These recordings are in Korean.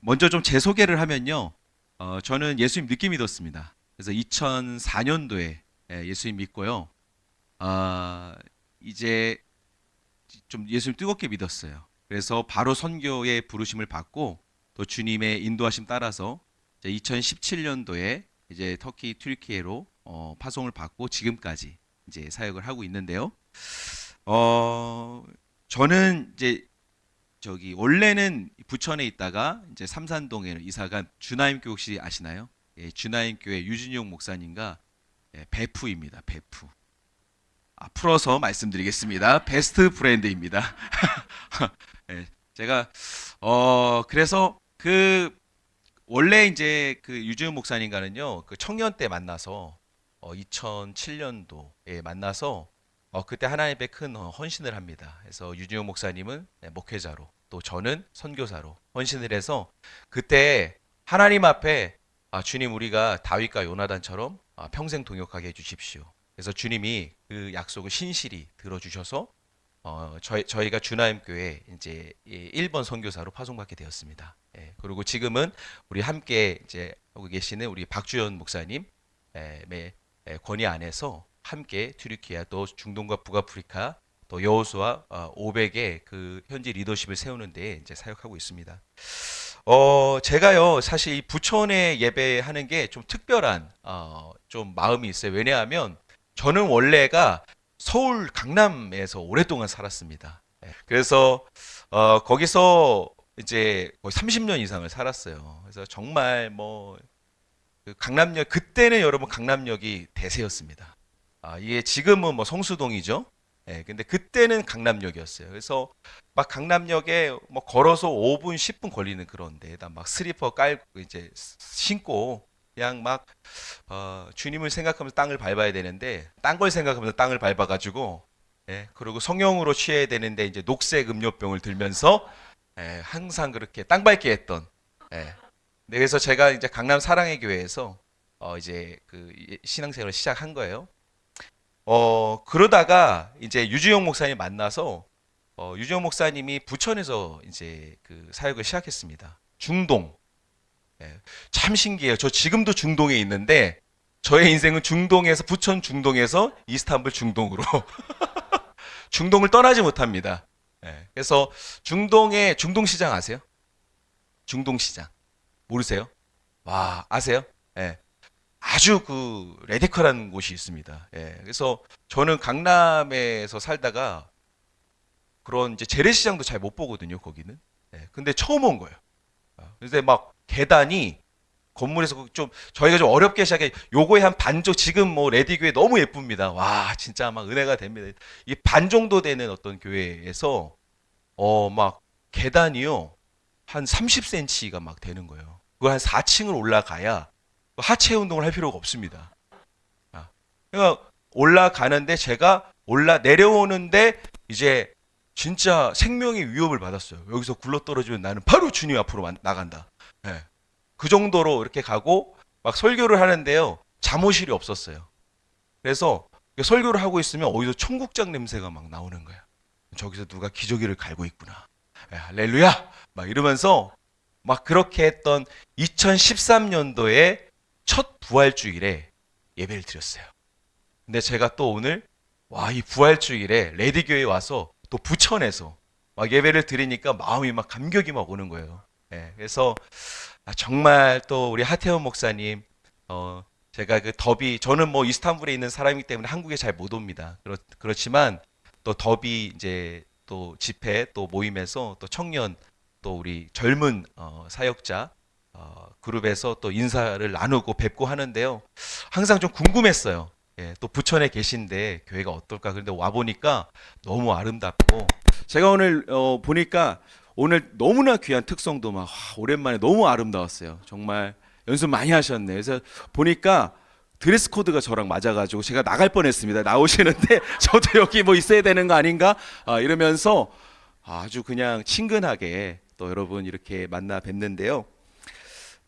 먼저 좀 제 소개를 하면요. 저는 예수님 늦게 믿었습니다. 그래서 2004년도에 예수님 믿고요. 아, 이제 좀 예수님 뜨겁게 믿었어요. 그래서 바로 선교의 부르심을 받고 또 주님의 인도하심 따라서 2017년도에 이제 터키 튀르키예로 파송을 받고 지금까지 이제 사역을 하고 있는데요. 어, 저는 이제 저기 원래는 부천에 있다가 이제 삼산동에 이사간 주나임 교회 혹시 아시나요? 예, 주나임 교회 유진용 목사님과 베프입니다. 베프. 풀어서 말씀드리겠습니다. 베스트 브랜드입니다. 예, 제가 그래서 그 원래 이제 그 유지훈 목사님과는요 그 청년 때 만나서 2007년도에 만나서 그때 하나님의 큰 헌신을 합니다. 그래서 유지훈 목사님은 목회자로 또 저는 선교사로 헌신을 해서 그때 하나님 앞에 주님 우리가 다윗과 요나단처럼 평생 동역하게 해주십시오. 그래서 주님이 그 약속을 신실히 들어주셔서 저희가 주나임 교회 이제 1번 선교사로 파송받게 되었습니다. 예, 그리고 지금은 우리 함께 이제 하고 계시는 우리 박주연 목사님 권위 안에서 함께 튀르키예 또 중동과 북아프리카 또 여호수아 500의 그 현지 리더십을 세우는데 이제 사역하고 있습니다. 제가요 사실 이 부천에 예배하는 게 좀 특별한 좀 마음이 있어요. 왜냐하면 저는 원래가 서울 강남에서 오랫동안 살았습니다. 예, 그래서 거기서 이제 거의 30년 이상을 살았어요. 그래서 정말 뭐 그 강남역 그때는 여러분 강남역이 대세였습니다. 이게 지금은 뭐 성수동이죠. 예, 근데 그때는 강남역이었어요. 그래서 막 강남역에 뭐 걸어서 5분, 10분 걸리는 그런 데에다 막 슬리퍼 깔고 이제 신고 그냥 막 주님을 생각하면서 땅을 밟아야 되는데 딴 걸 생각하면서 땅을 밟아가지고 예, 그리고 성령으로 취해야 되는데 이제 녹색 음료병을 들면서 항상 그렇게 땅 밟게 했던 예. 네, 그래서 제가 이제 강남 사랑의 교회에서 이제 그 신앙생활을 시작한 거예요. 그러다가 이제 유주영 목사님 만나서 유주영 목사님이 부천에서 이제 그 사역을 시작했습니다. 중동. 예, 참 신기해요. 저 지금도 중동에 있는데 저의 인생은 중동에서 부천 중동에서 이스탄불 중동으로 중동을 떠나지 못합니다. 예, 그래서 중동에 중동시장 아세요? 중동시장 모르세요? 와 아세요? 예, 아주 그 레디컬한 곳이 있습니다. 예, 그래서 저는 강남에서 살다가 그런 이제 재래시장도 잘 못 보거든요. 거기는. 예, 근데 처음 온 거예요. 근데 막 계단이 건물에서 좀 저희가 좀 어렵게 시작해 요거에 한 반조 지금 뭐 레디 교회 너무 예쁩니다. 와 진짜 막 은혜가 됩니다. 이 반 정도 되는 어떤 교회에서 막 계단이요 한 30cm가 막 되는 거예요. 그걸 한 4층을 올라가야 하체 운동을 할 필요가 없습니다. 그러니까 올라가는데 제가 올라 내려오는데 이제 진짜 생명의 위협을 받았어요. 여기서 굴러 떨어지면 나는 바로 주님 앞으로 나간다. 예. 그 정도로 이렇게 가고 막 설교를 하는데요. 잠옷이 없었어요. 그래서 설교를 하고 있으면 어디서 청국장 냄새가 막 나오는 거야. 저기서 누가 기저귀를 갈고 있구나. 할렐루야! 막 이러면서 막 그렇게 했던 2013년도에 첫 부활주일에 예배를 드렸어요. 근데 제가 또 오늘 이 부활주일에 레디교회에 와서 또 부천에서 막 예배를 드리니까 마음이 막 감격이 막 오는 거예요. 예, 그래서 정말 또 우리 하태원 목사님 제가 그 더비 저는 뭐 이스탄불에 있는 사람이기 때문에 한국에 잘 못 옵니다. 그렇지만 또 더비 이제 또 집회 또 모임에서 또 청년 또 우리 젊은 사역자 그룹에서 또 인사를 나누고 뵙고 하는데요. 항상 좀 궁금했어요. 예, 또 부천에 계신데 교회가 어떨까? 그런데 와 보니까 너무 아름답고 제가 오늘 보니까 오늘 너무나 귀한 특성도 막 오랜만에 너무 아름다웠어요. 정말 연습 많이 하셨네. 그래서 보니까 드레스 코드가 저랑 맞아가지고 제가 나갈 뻔했습니다. 나오시는데 저도 여기 뭐 있어야 되는 거 아닌가? 이러면서 아주 그냥 친근하게 또 여러분 이렇게 만나 뵙는데요.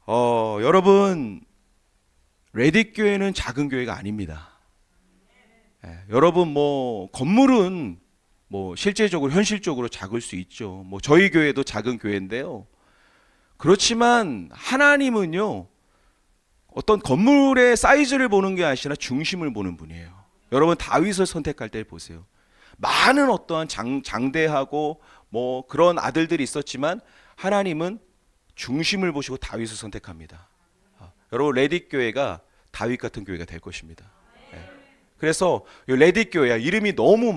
여러분 레디 교회는 작은 교회가 아닙니다. 여러분 뭐 건물은 뭐 실제적으로 현실적으로 작을 수 있죠. 뭐 저희 교회도 작은 교회인데요. 그렇지만 하나님은요, 어떤 건물의 사이즈를 보는 게 아니라 중심을 보는 분이에요. 여러분 다윗을 선택할 때 보세요. 많은 어떠한 장대하고 뭐 그런 아들들이 있었지만 하나님은 중심을 보시고 다윗을 선택합니다. 여러분 레딧 교회가 다윗 같은 교회가 될 것입니다. 그래서 레딧 교회야 이름이 너무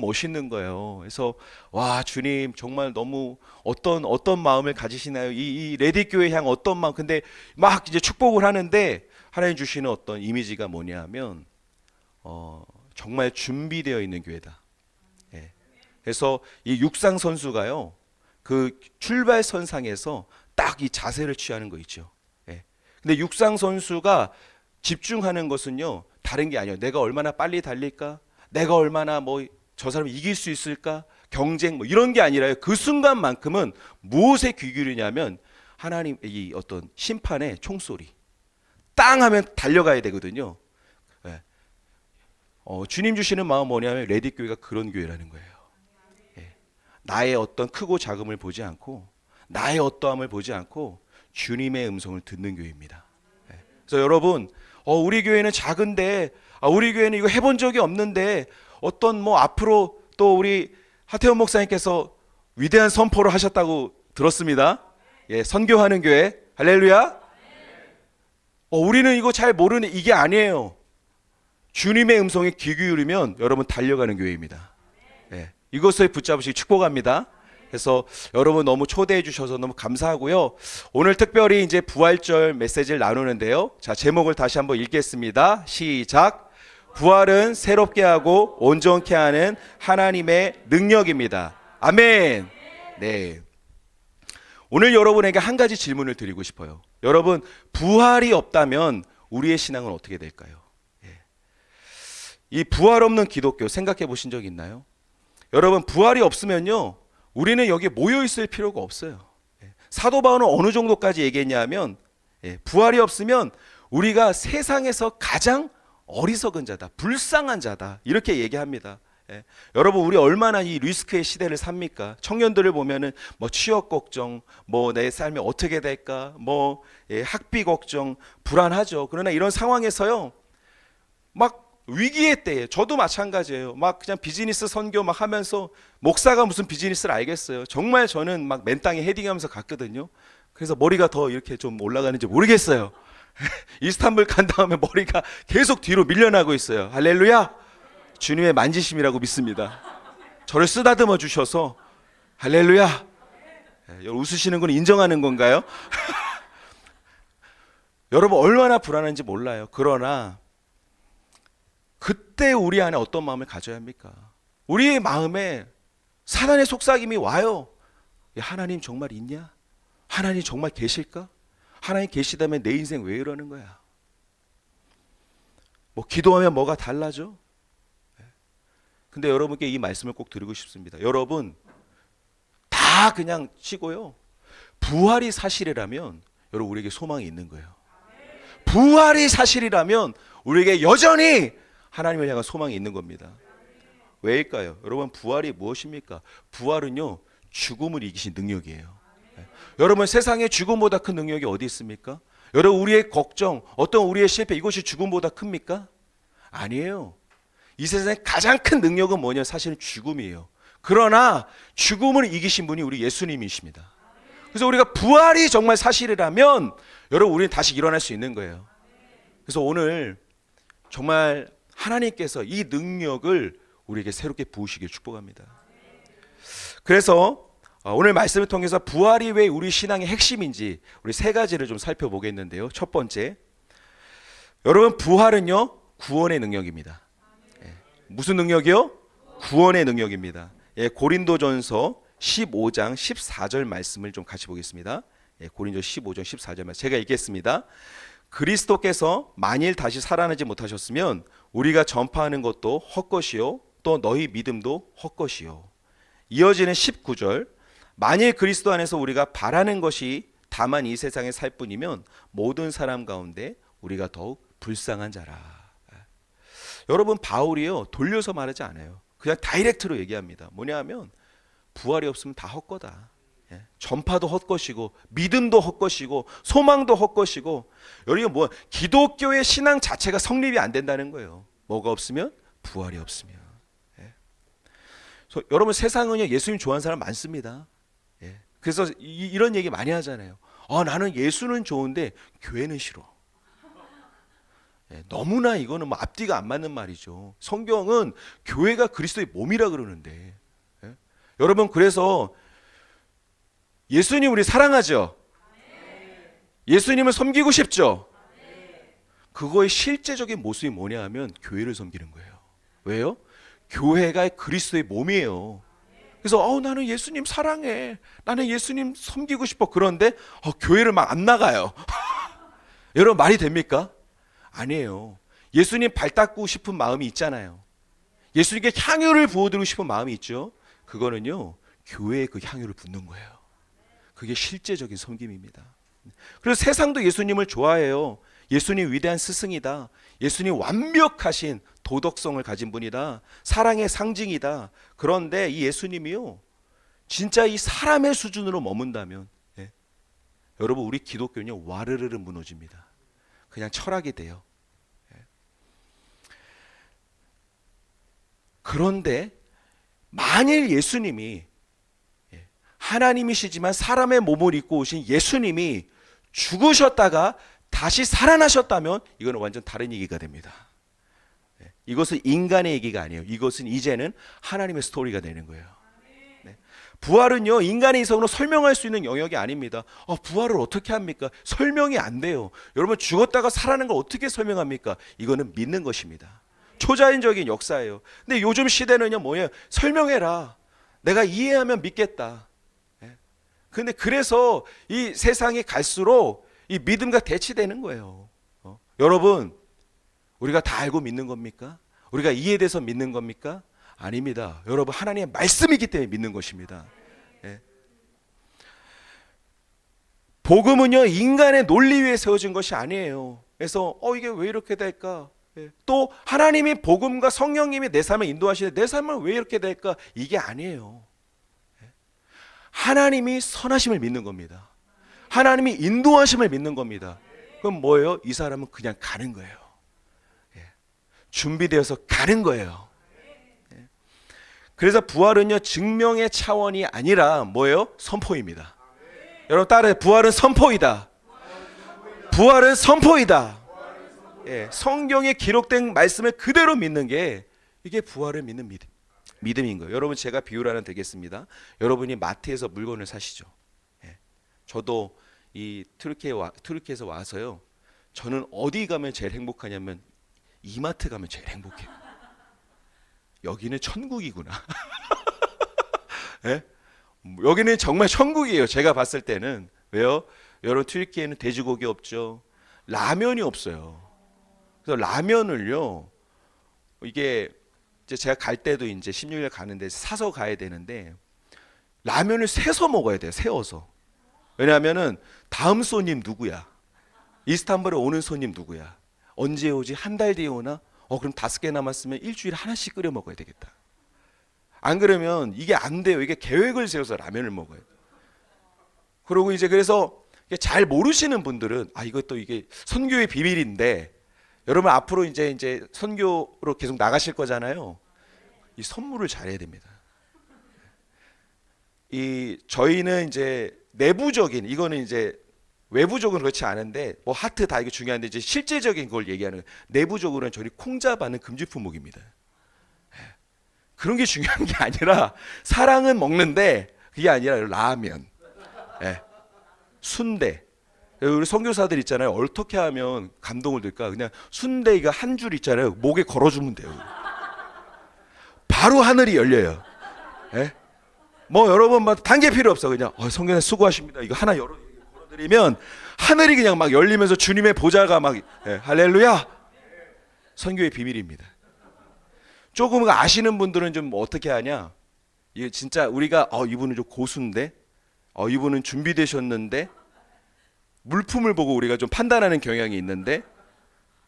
멋있는 거예요. 그래서 와 주님 정말 너무 어떤 마음을 가지시나요? 이 레딧 교회 향 어떤 마음? 근데 막 이제 축복을 하는데 하나님 주시는 어떤 이미지가 뭐냐면 정말 준비되어 있는 교회다. 예. 그래서 이 육상 선수가요 그 출발선상에서 딱 이 자세를 취하는 거 있죠. 예. 근데 육상 선수가 집중하는 것은요 다른 게 아니에요. 내가 얼마나 빨리 달릴까? 내가 얼마나 뭐 저 사람을 이길 수 있을까? 경쟁 뭐 이런 게 아니라요. 그 순간만큼은 무엇에 귀 기울이냐면 하나님 이 어떤 심판의 총소리. 땅 하면 달려가야 되거든요. 예. 주님 주시는 마음 뭐냐면 레딧 교회가 그런 교회라는 거예요. 예. 나의 어떤 크고 작음을 보지 않고 나의 어떠함을 보지 않고 주님의 음성을 듣는 교회입니다. 예. 그래서 여러분 우리 교회는 작은데 우리 교회는 이거 해본 적이 없는데 어떤 뭐 앞으로 또 우리 하태원 목사님께서 위대한 선포를 하셨다고 들었습니다. 예, 선교하는 교회 할렐루야. 우리는 이거 잘 모르는 이게 아니에요. 주님의 음성에 귀 기울이면 여러분 달려가는 교회입니다. 예, 이것을 붙잡으시기 축복합니다. 그래서 여러분 너무 초대해 주셔서 너무 감사하고요. 오늘 특별히 이제 부활절 메시지를 나누는데요. 자, 제목을 다시 한번 읽겠습니다. 시작. 부활은 새롭게 하고 온전케 하는 하나님의 능력입니다. 아멘. 네. 오늘 여러분에게 한 가지 질문을 드리고 싶어요. 여러분, 부활이 없다면 우리의 신앙은 어떻게 될까요? 이 부활 없는 기독교 생각해 보신 적 있나요? 여러분, 부활이 없으면요 우리는 여기 모여 있을 필요가 없어요. 사도 바울은 어느 정도까지 얘기했냐면 부활이 없으면 우리가 세상에서 가장 어리석은 자다, 불쌍한 자다 이렇게 얘기합니다. 여러분 우리 얼마나 이 리스크의 시대를 삽니까? 청년들을 보면은 뭐 취업 걱정, 뭐 내 삶이 어떻게 될까, 뭐 학비 걱정, 불안하죠. 그러나 이런 상황에서요 막 위기의 때에 저도 마찬가지예요. 막 그냥 비즈니스 선교 막 하면서 목사가 무슨 비즈니스를 알겠어요. 정말 저는 막 맨땅에 헤딩하면서 갔거든요. 그래서 머리가 더 이렇게 좀 올라가는지 모르겠어요. 이스탄불 간 다음에 머리가 계속 뒤로 밀려나고 있어요. 할렐루야. 주님의 만지심이라고 믿습니다. 저를 쓰다듬어 주셔서 할렐루야. 웃으시는 건 인정하는 건가요? 여러분 얼마나 불안한지 몰라요. 그러나 그때 우리 안에 어떤 마음을 가져야 합니까? 우리의 마음에 사단의 속삭임이 와요. 하나님 정말 있냐? 하나님 정말 계실까? 하나님 계시다면 내 인생 왜 이러는 거야? 뭐 기도하면 뭐가 달라져? 근데 여러분께 이 말씀을 꼭 드리고 싶습니다. 여러분 다 그냥 치고요. 부활이 사실이라면 여러분 우리에게 소망이 있는 거예요. 부활이 사실이라면 우리에게 여전히 하나님을 향한 소망이 있는 겁니다. 왜일까요? 여러분 부활이 무엇입니까? 부활은요 죽음을 이기신 능력이에요. 여러분 세상에 죽음보다 큰 능력이 어디 있습니까? 여러분 우리의 걱정, 어떤 우리의 실패 이것이 죽음보다 큽니까? 아니에요. 이 세상에 가장 큰 능력은 뭐냐? 사실은 죽음이에요. 그러나 죽음을 이기신 분이 우리 예수님이십니다. 그래서 우리가 부활이 정말 사실이라면 여러분 우리는 다시 일어날 수 있는 거예요. 그래서 오늘 정말 하나님께서 이 능력을 우리에게 새롭게 부으시길 축복합니다. 그래서 오늘 말씀을 통해서 부활이 왜 우리 신앙의 핵심인지 우리 세 가지를 좀 살펴보겠는데요. 첫 번째, 여러분 부활은요 구원의 능력입니다. 무슨 능력이요? 구원의 능력입니다. 고린도전서 15장 14절 말씀을 좀 같이 보겠습니다. 고린도 15장 14절 말씀 제가 읽겠습니다. 그리스도께서 만일 다시 살아나지 못하셨으면 우리가 전파하는 것도 헛것이요 또 너희 믿음도 헛것이요. 이어지는 19절, 만일 그리스도 안에서 우리가 바라는 것이 다만 이 세상에 살 뿐이면 모든 사람 가운데 우리가 더욱 불쌍한 자라. 여러분 바울이요 돌려서 말하지 않아요. 그냥 다이렉트로 얘기합니다. 뭐냐 하면 부활이 없으면 다 헛거다. 전파도 헛것이고 믿음도 헛것이고 소망도 헛것이고 여러분 뭐 기독교의 신앙 자체가 성립이 안 된다는 거예요. 뭐가 없으면 부활이 없으면. 여러분 세상은요 예수님 좋아하는 사람 많습니다. 그래서 이런 얘기 많이 하잖아요. 나는 예수는 좋은데 교회는 싫어. 너무나 이거는 뭐 앞뒤가 안 맞는 말이죠. 성경은 교회가 그리스도의 몸이라 그러는데 여러분 그래서 예수님 우리 사랑하죠? 예수님을 섬기고 싶죠? 그거의 실제적인 모습이 뭐냐 하면 교회를 섬기는 거예요. 왜요? 교회가 그리스도의 몸이에요. 그래서 나는 예수님 사랑해. 나는 예수님 섬기고 싶어. 그런데 교회를 막 안 나가요. 여러분 말이 됩니까? 아니에요. 예수님 발 닦고 싶은 마음이 있잖아요. 예수님께 향유를 부어드리고 싶은 마음이 있죠. 그거는요 교회에 그 향유를 붓는 거예요. 그게 실제적인 섬김입니다. 그래서 세상도 예수님을 좋아해요. 예수님 위대한 스승이다. 예수님 완벽하신 도덕성을 가진 분이다. 사랑의 상징이다. 그런데 이 예수님이요 진짜 이 사람의 수준으로 머문다면 여러분 우리 기독교는요 와르르르 무너집니다. 그냥 철학이 돼요. 그런데 만일 예수님이 하나님이시지만 사람의 몸을 입고 오신 예수님이 죽으셨다가 다시 살아나셨다면 이거는 완전 다른 얘기가 됩니다. 이것은 인간의 얘기가 아니에요. 이것은 이제는 하나님의 스토리가 되는 거예요. 부활은요 인간의 이성으로 설명할 수 있는 영역이 아닙니다. 부활을 어떻게 합니까? 설명이 안 돼요. 여러분 죽었다가 살아나는 걸 어떻게 설명합니까? 이거는 믿는 것입니다. 초자연적인 역사예요. 근데 요즘 시대는요 뭐예요? 설명해라. 내가 이해하면 믿겠다. 근데 그래서 이 세상이 갈수록 이 믿음과 대치되는 거예요. 여러분 우리가 다 알고 믿는 겁니까? 우리가 이해돼서 믿는 겁니까? 아닙니다. 여러분 하나님의 말씀이기 때문에 믿는 것입니다. 복음은요 인간의 논리 위에 세워진 것이 아니에요. 그래서 이게 왜 이렇게 될까? 또 하나님이 복음과 성령님이 내 삶을 인도하시는데 내 삶은 왜 이렇게 될까? 이게 아니에요. 하나님이 선하심을 믿는 겁니다. 하나님이 인도하심을 믿는 겁니다. 그럼 뭐예요? 이 사람은 그냥 가는 거예요. 준비되어서 가는 거예요. 그래서 부활은요 증명의 차원이 아니라 뭐예요? 선포입니다. 여러분 따라해. 부활은 선포이다. 부활은 선포이다. 성경에 기록된 말씀을 그대로 믿는 게 이게 부활을 믿는 믿음인 거예요. 여러분 제가 비유를 하나 드리겠습니다. 여러분이 마트에서 물건을 사시죠. 저도 이 트르키에서 와서요. 저는 어디 가면 제일 행복하냐면 이마트 가면 제일 행복해요. 여기는 천국이구나. 여기는 정말 천국이에요. 제가 봤을 때는. 왜요? 여러분 튀르키예는 돼지고기 없죠. 라면이 없어요. 그래서 라면을요. 이게 이제 제가 갈 때도 이제 16일 가는데 사서 가야 되는데 라면을 세서 먹어야 돼요. 세워서. 왜냐하면은 다음 손님 누구야? 이스탄불에 오는 손님 누구야? 언제 오지? 한 달 뒤에 오나? 그럼 5개 남았으면 일주일에 하나씩 끓여 먹어야 되겠다. 안 그러면 이게 안 돼요. 이게 계획을 세워서 라면을 먹어요. 그리고 이제 그래서 잘 모르시는 분들은 이것도 이게 선교의 비밀인데 여러분 앞으로 이제 선교로 계속 나가실 거잖아요. 이 선물을 잘해야 됩니다. 저희는 이제 내부적인 이거는 이제 외부적으로는 그렇지 않은데 뭐 하트 다 이게 중요한데 이제 실제적인 걸 얘기하는 거예요. 내부적으로는 저희 콩자반은 금지 품목입니다. 그런 게 중요한 게 아니라 사랑은 먹는데 그게 아니라 라면, 순대. 우리 선교사들 있잖아요. 어떻게 하면 감동을 들까? 그냥 순대 이거 한 줄 있잖아요. 목에 걸어주면 돼요. 바로 하늘이 열려요. 뭐 여러분 막 단계 필요 없어. 그냥 성교사 수고하십니다. 이거 하나 열어드리면 하늘이 그냥 막 열리면서 주님의 보좌가 막 할렐루야. 선교의 비밀입니다. 조금 아시는 분들은 좀 어떻게 하냐? 이게 진짜 우리가 이분은 좀 고수인데, 이분은 준비되셨는데. 물품을 보고 우리가 좀 판단하는 경향이 있는데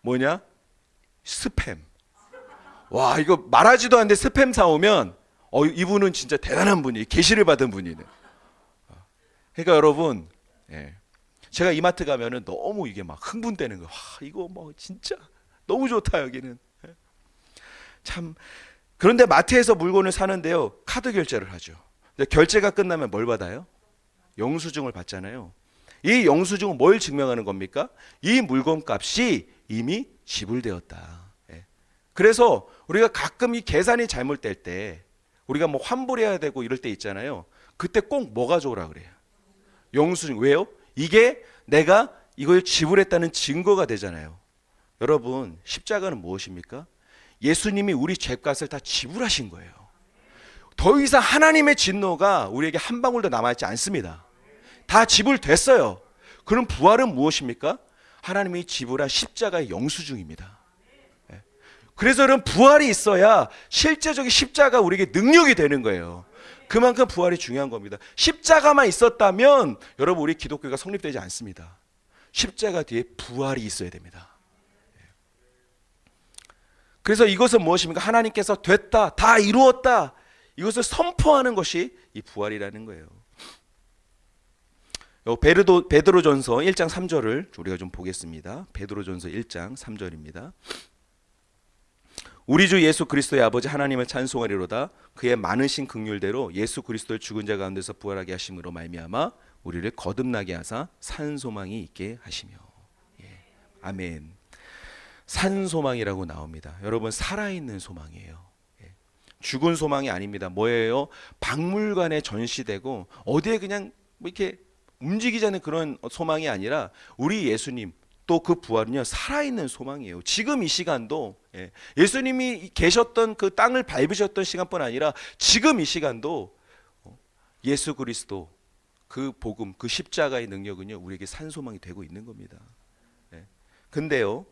뭐냐? 스팸. 와 이거 말하지도 않는데 스팸 사오면 이분은 진짜 대단한 분이 계시를 받은 분이네. 그러니까 여러분, 제가 이마트 가면은 너무 이게 막 흥분되는 거예요. 와, 이거 뭐 진짜 너무 좋다 여기는. 참. 그런데 마트에서 물건을 사는데요, 카드 결제를 하죠. 근데 결제가 끝나면 뭘 받아요? 영수증을 받잖아요. 이 영수증은 뭘 증명하는 겁니까? 이 물건 값이 이미 지불되었다. 그래서 우리가 가끔 이 계산이 잘못될 때 우리가 뭐 환불해야 되고 이럴 때 있잖아요. 그때 꼭 뭐가 좋으라 그래요? 영수증. 왜요? 이게 내가 이걸 지불했다는 증거가 되잖아요. 여러분, 십자가는 무엇입니까? 예수님이 우리 죄값을 다 지불하신 거예요. 더 이상 하나님의 진노가 우리에게 한 방울도 남아있지 않습니다. 다 지불됐어요. 그럼 부활은 무엇입니까? 하나님이 지불한 십자가의 영수증입니다. 그래서 이런 부활이 있어야 실제적인 십자가 우리에게 능력이 되는 거예요. 그만큼 부활이 중요한 겁니다. 십자가만 있었다면 여러분, 우리 기독교가 성립되지 않습니다. 십자가 뒤에 부활이 있어야 됩니다. 그래서 이것은 무엇입니까? 하나님께서 됐다, 다 이루었다, 이것을 선포하는 것이 이 부활이라는 거예요. 베드로전서 1장 3절을 우리가 좀 보겠습니다. 베드로전서 1장 3절입니다. 우리 주 예수 그리스도의 아버지 하나님을 찬송하리로다. 그의 많으신 긍휼대로 예수 그리스도를 죽은 자 가운데서 부활하게 하심으로 말미암아 우리를 거듭나게 하사 산 소망이 있게 하시며. 아멘. 산 소망이라고 나옵니다. 여러분, 살아있는 소망이에요. 죽은 소망이 아닙니다. 뭐예요? 박물관에 전시되고 어디에 그냥 뭐 이렇게 움직이지 않는 그런 소망이 아니라 우리 예수님 또 그 부활은요, 살아있는 소망이에요. 지금 이 시간도 예수님이 계셨던 그 땅을 밟으셨던 시간뿐 아니라 지금 이 시간도 예수 그리스도 그 복음, 그 십자가의 능력은요, 우리에게 산 소망이 되고 있는 겁니다. 근데요,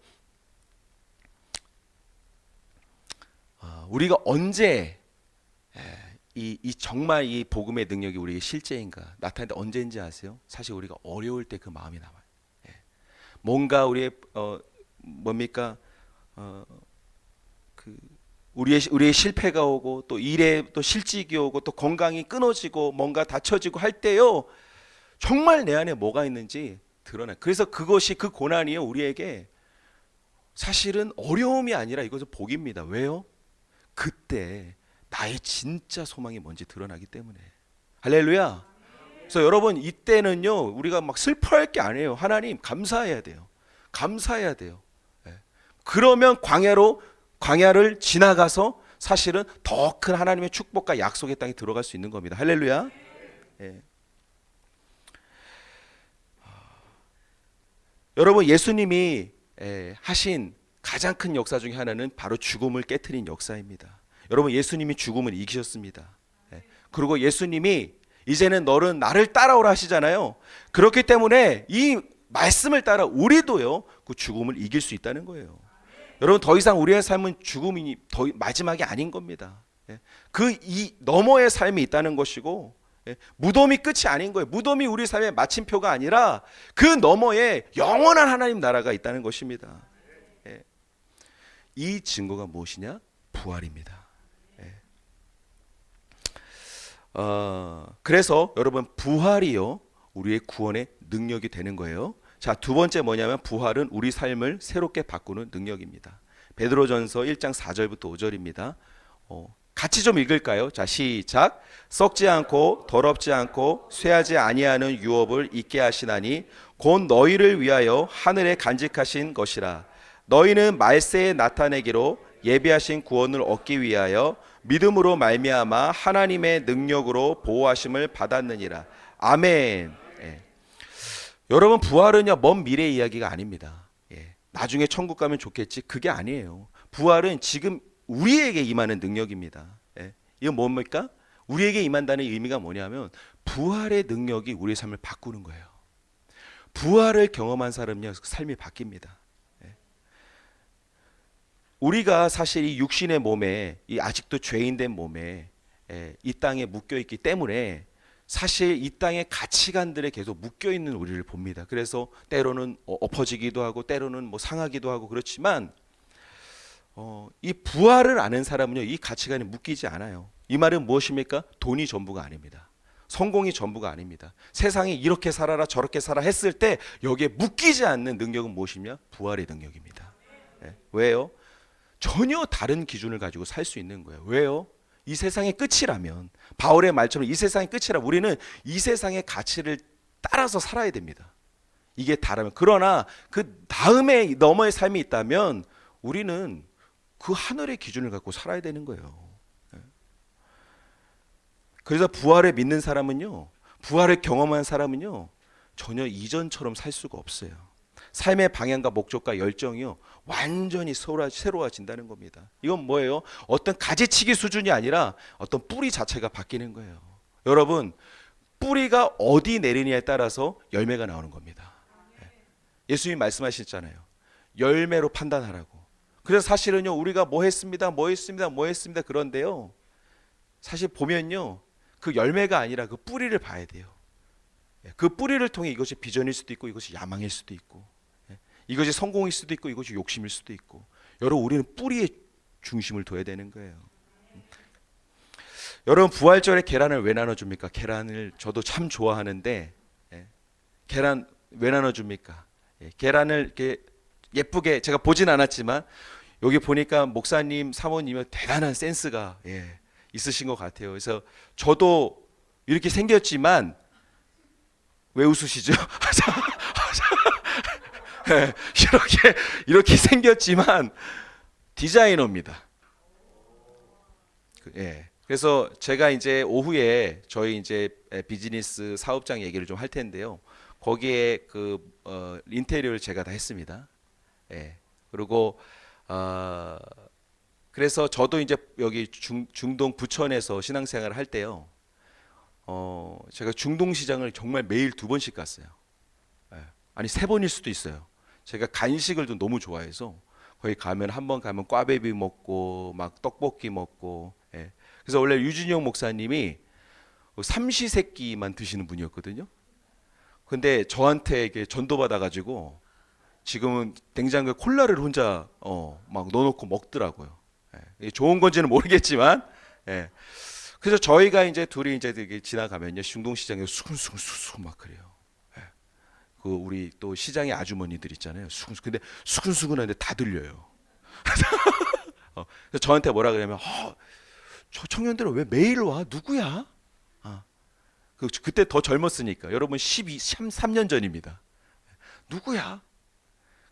우리가 언제 이 정말 이 복음의 능력이 우리에게 실제인가 나타날 때 언제인지 아세요? 사실 우리가 어려울 때 그 마음이 남아요. 뭔가 우리의 뭡니까? 그 우리의 실패가 오고 또 일에 또 실직이 오고 또 건강이 끊어지고 뭔가 다쳐지고 할 때요, 정말 내 안에 뭐가 있는지 드러나요. 그래서 그것이, 그 고난이요, 우리에게 사실은 어려움이 아니라 이것은 복입니다. 왜요? 그때 나의 진짜 소망이 뭔지 드러나기 때문에. 할렐루야. 그래서 여러분, 이때는요, 우리가 막 슬퍼할 게 아니에요. 하나님 감사해야 돼요. 감사해야 돼요. 그러면 광야를 지나가서 사실은 더 큰 하나님의 축복과 약속의 땅에 들어갈 수 있는 겁니다. 할렐루야. 여러분, 예수님이 하신 가장 큰 역사 중에 하나는 바로 죽음을 깨트린 역사입니다. 여러분, 예수님이 죽음을 이기셨습니다. 그리고 예수님이 이제는 너는 나를 따라오라 하시잖아요. 그렇기 때문에 이 말씀을 따라 우리도요, 그 죽음을 이길 수 있다는 거예요. 여러분, 더 이상 우리의 삶은 죽음이 더 마지막이 아닌 겁니다. 그 이 너머의 삶이 있다는 것이고, 무덤이 끝이 아닌 거예요. 무덤이 우리 삶의 마침표가 아니라 그 너머에 영원한 하나님 나라가 있다는 것입니다. 이 증거가 무엇이냐? 부활입니다. 그래서 여러분, 부활이요, 우리의 구원의 능력이 되는 거예요. 자, 두 번째 뭐냐면 부활은 우리 삶을 새롭게 바꾸는 능력입니다. 베드로전서 1장 4절부터 5절입니다. 같이 좀 읽을까요? 자, 시작. 썩지 않고 더럽지 않고 쇠하지 아니하는 유업을 있게 하시나니 곧 너희를 위하여 하늘에 간직하신 것이라. 너희는 말세에 나타내기로 예비하신 구원을 얻기 위하여 믿음으로 말미암아 하나님의 능력으로 보호하심을 받았느니라. 아멘. 여러분, 부활은요, 먼 미래 이야기가 아닙니다. 나중에 천국 가면 좋겠지, 그게 아니에요. 부활은 지금 우리에게 임하는 능력입니다. 이건 뭡니까? 우리에게 임한다는 의미가 뭐냐면 부활의 능력이 우리의 삶을 바꾸는 거예요. 부활을 경험한 사람은요, 삶이 바뀝니다. 우리가 사실 이 육신의 몸에, 이 아직도 죄인된 몸에 이 땅에 묶여 있기 때문에 사실 이 땅의 가치관들에 계속 묶여 있는 우리를 봅니다. 그래서 때로는 엎어지기도 하고 때로는 뭐 상하기도 하고 그렇지만 이 부활을 아는 사람은요, 이 가치관에 묶이지 않아요. 이 말은 무엇입니까? 돈이 전부가 아닙니다. 성공이 전부가 아닙니다. 세상이 이렇게 살아라 저렇게 살아 했을 때 여기에 묶이지 않는 능력은 무엇이냐? 부활의 능력입니다. 예. 왜요? 전혀 다른 기준을 가지고 살 수 있는 거예요. 왜요? 이 세상의 끝이라면, 바울의 말처럼 이 세상의 끝이라 우리는 이 세상의 가치를 따라서 살아야 됩니다. 이게 다라면. 그러나 그 다음에 너머의 삶이 있다면 우리는 그 하늘의 기준을 갖고 살아야 되는 거예요. 그래서 부활을 믿는 사람은요, 부활을 경험한 사람은요, 전혀 이전처럼 살 수가 없어요. 삶의 방향과 목적과 열정이요, 완전히 새로워진다는 겁니다. 이건 뭐예요? 어떤 가지치기 수준이 아니라 어떤 뿌리 자체가 바뀌는 거예요. 여러분, 뿌리가 어디 내리냐에 따라서 열매가 나오는 겁니다. 예수님이 말씀하셨잖아요. 열매로 판단하라고. 그래서 사실은요, 우리가 뭐 했습니다, 그런데요, 사실 보면요, 그 열매가 아니라 그 뿌리를 봐야 돼요. 그 뿌리를 통해 이것이 비전일 수도 있고 이것이 야망일 수도 있고 이것이 성공일 수도 있고 이것이 욕심일 수도 있고, 여러분 우리는 뿌리에 중심을 둬야 되는 거예요. 여러분 부활절에 계란을 왜 나눠줍니까? 계란을 저도 참 좋아하는데 계란 왜 나눠줍니까? 계란을 이렇게 예쁘게, 제가 보진 않았지만 여기 보니까 목사님 사모님이 대단한 센스가 있으신 것 같아요. 그래서 저도 이렇게 생겼지만, 왜 웃으시죠? 이렇게 생겼지만 디자이너입니다. 그래서 제가 이제 오후에 저희 이제 비즈니스 사업장 얘기를 좀 할 텐데요. 거기에 그 인테리어를 제가 다 했습니다. 그리고 그래서 저도 이제 여기 중동 부천에서 신앙생활을 할 때요. 제가 중동 시장을 정말 매일 2번씩 갔어요. 아니 3번일 수도 있어요. 제가 간식을 좀 너무 좋아해서 거기 가면 한 번 가면 꽈배비 먹고 막 떡볶이 먹고. 그래서 원래 유진영 목사님이 삼시세끼만 드시는 분이었거든요. 근데 저한테 이게 전도받아 가지고 지금은 냉장고에 콜라를 혼자 막 넣어놓고 먹더라고요. 좋은 건지는 모르겠지만. 그래서 저희가 이제 둘이 이제 되게 지나가면요, 중동시장에 수근수근 막 그래요. 그 우리 또 시장의 아주머니들 있잖아요. 근데 수근수근한데 다 들려요. 그래서 저한테 뭐라 그러냐면, 저 청년들은 왜 매일 와? 누구야? 그때 더 젊었으니까. 여러분 13년 전입니다. 누구야?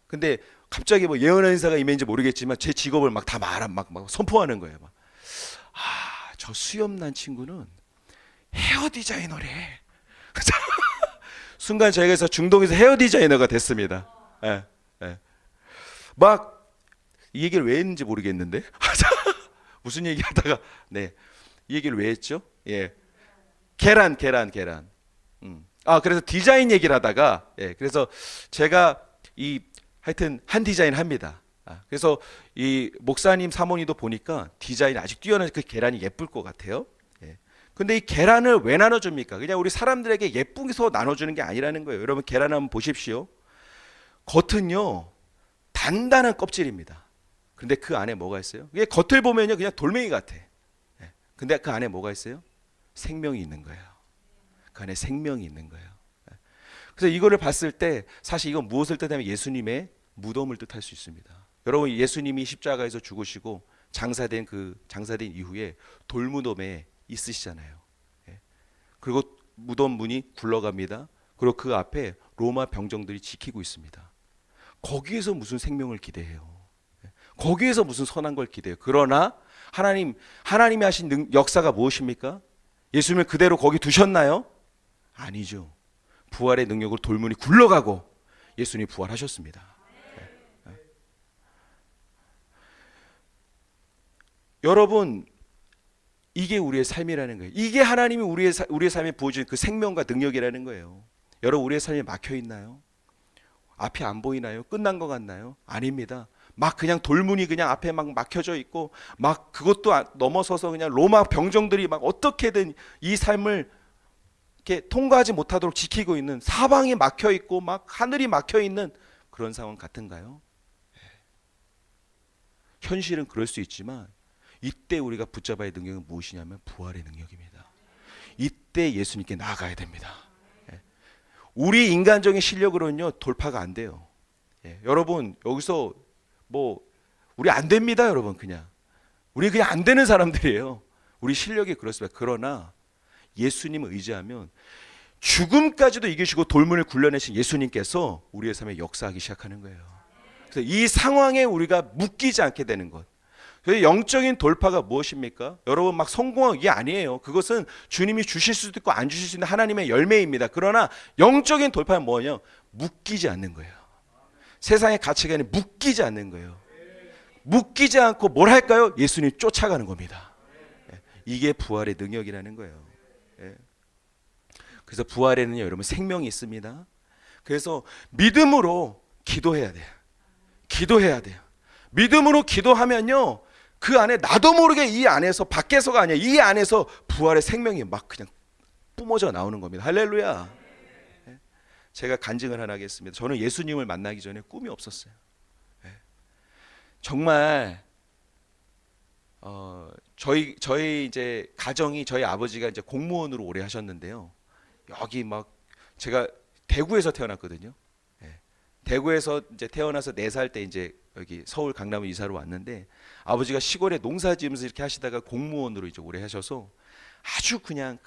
근데 갑자기 뭐 예언의 인사가 임했는지 모르겠지만 제 직업을 막 다 막 선포하는 거예요. 막. 저 수염난 친구는 헤어 디자이너래. 순간 저희가 중동에서 헤어 디자이너가 됐습니다. 막 이 얘기를 왜 했는지 모르겠는데 무슨 얘기하다가 이 얘기를 왜 했죠? 계란. 그래서 디자인 얘기를 하다가 그래서 제가 하여튼 한 디자인 합니다. 그래서 이 목사님 사모님도 보니까 디자인 아직 뛰어난 그 계란이 예쁠 것 같아요. 근데 이 계란을 왜 나눠줍니까? 그냥 우리 사람들에게 예쁘게서 나눠주는 게 아니라는 거예요. 여러분 계란 한번 보십시오. 겉은요 단단한 껍질입니다. 근데 그 안에 뭐가 있어요? 이게 겉을 보면요 그냥 돌멩이 같아. 근데 그 안에 뭐가 있어요? 생명이 있는 거예요. 그 안에 생명이 있는 거예요. 그래서 이거를 봤을 때 사실 이건 무엇을 뜻하면 예수님의 무덤을 뜻할 수 있습니다. 여러분 예수님이 십자가에서 죽으시고 장사된 이후에 돌무덤에 있으시잖아요. 그리고 무덤 문이 굴러갑니다. 그리고 그 앞에 로마 병정들이 지키고 있습니다. 거기에서 무슨 생명을 기대해요? 거기에서 무슨 선한 걸 기대해요? 그러나 하나님이 하신 역사가 무엇입니까? 예수님을 그대로 거기 두셨나요? 아니죠. 부활의 능력으로 돌문이 굴러가고 예수님이 부활하셨습니다. 여러분 이게 우리의 삶이라는 거예요. 이게 하나님이 우리의 삶에 부어준 그 생명과 능력이라는 거예요. 여러분 우리의 삶이 막혀 있나요? 앞이 안 보이나요? 끝난 것 같나요? 아닙니다. 막 그냥 돌문이 그냥 앞에 막 막혀져 있고 막 그것도 넘어서서 그냥 로마 병정들이 막 어떻게든 이 삶을 이렇게 통과하지 못하도록 지키고 있는, 사방이 막혀 있고 막 하늘이 막혀 있는 그런 상황 같은가요? 현실은 그럴 수 있지만 이때 우리가 붙잡아야 할 능력은 무엇이냐면 부활의 능력입니다. 이때 예수님께 나아가야 됩니다. 예. 우리 인간적인 실력으로는요 돌파가 안 돼요. 예. 여러분 여기서 뭐 우리 안 됩니다, 여러분. 우리 그냥 안 되는 사람들이에요. 우리 실력이 그렇습니다. 그러나 예수님을 의지하면 죽음까지도 이기시고 돌문을 굴려내신 예수님께서 우리의 삶에 역사하기 시작하는 거예요. 그래서 이 상황에 우리가 묶이지 않게 되는 것. 그래서 영적인 돌파가 무엇입니까? 여러분 막 성공한 게 아니에요. 그것은 주님이 주실 수도 있고 안 주실 수 있는 하나님의 열매입니다. 그러나 영적인 돌파는 뭐냐? 묶이지 않는 거예요. 세상의 가치관에 묶이지 않는 거예요. 묶이지 않고 뭘 할까요? 예수님 쫓아가는 겁니다. 이게 부활의 능력이라는 거예요. 그래서 부활에는 여러분 생명이 있습니다. 그래서 믿음으로 기도해야 돼요. 기도해야 돼요. 믿음으로 기도하면요 그 안에 나도 모르게 이 안에서 밖에서가 아니야 이 안에서 부활의 생명이 막 그냥 뿜어져 나오는 겁니다. 할렐루야. 제가 간증을 하나 하겠습니다. 저는 예수님을 만나기 전에 꿈이 없었어요. 정말 저희 이제 가정이 저희 아버지가 이제 공무원으로 오래 하셨는데요. 여기 막 제가 대구에서 태어났거든요. 대구에서 이제 태어나서 4살 때 이제 여기 서울 강남으로 이사를 왔는데 아버지가 시골에 농사 지으면서 이렇게 하시다가 공무원으로 이제 오래 하셔서 아주 그냥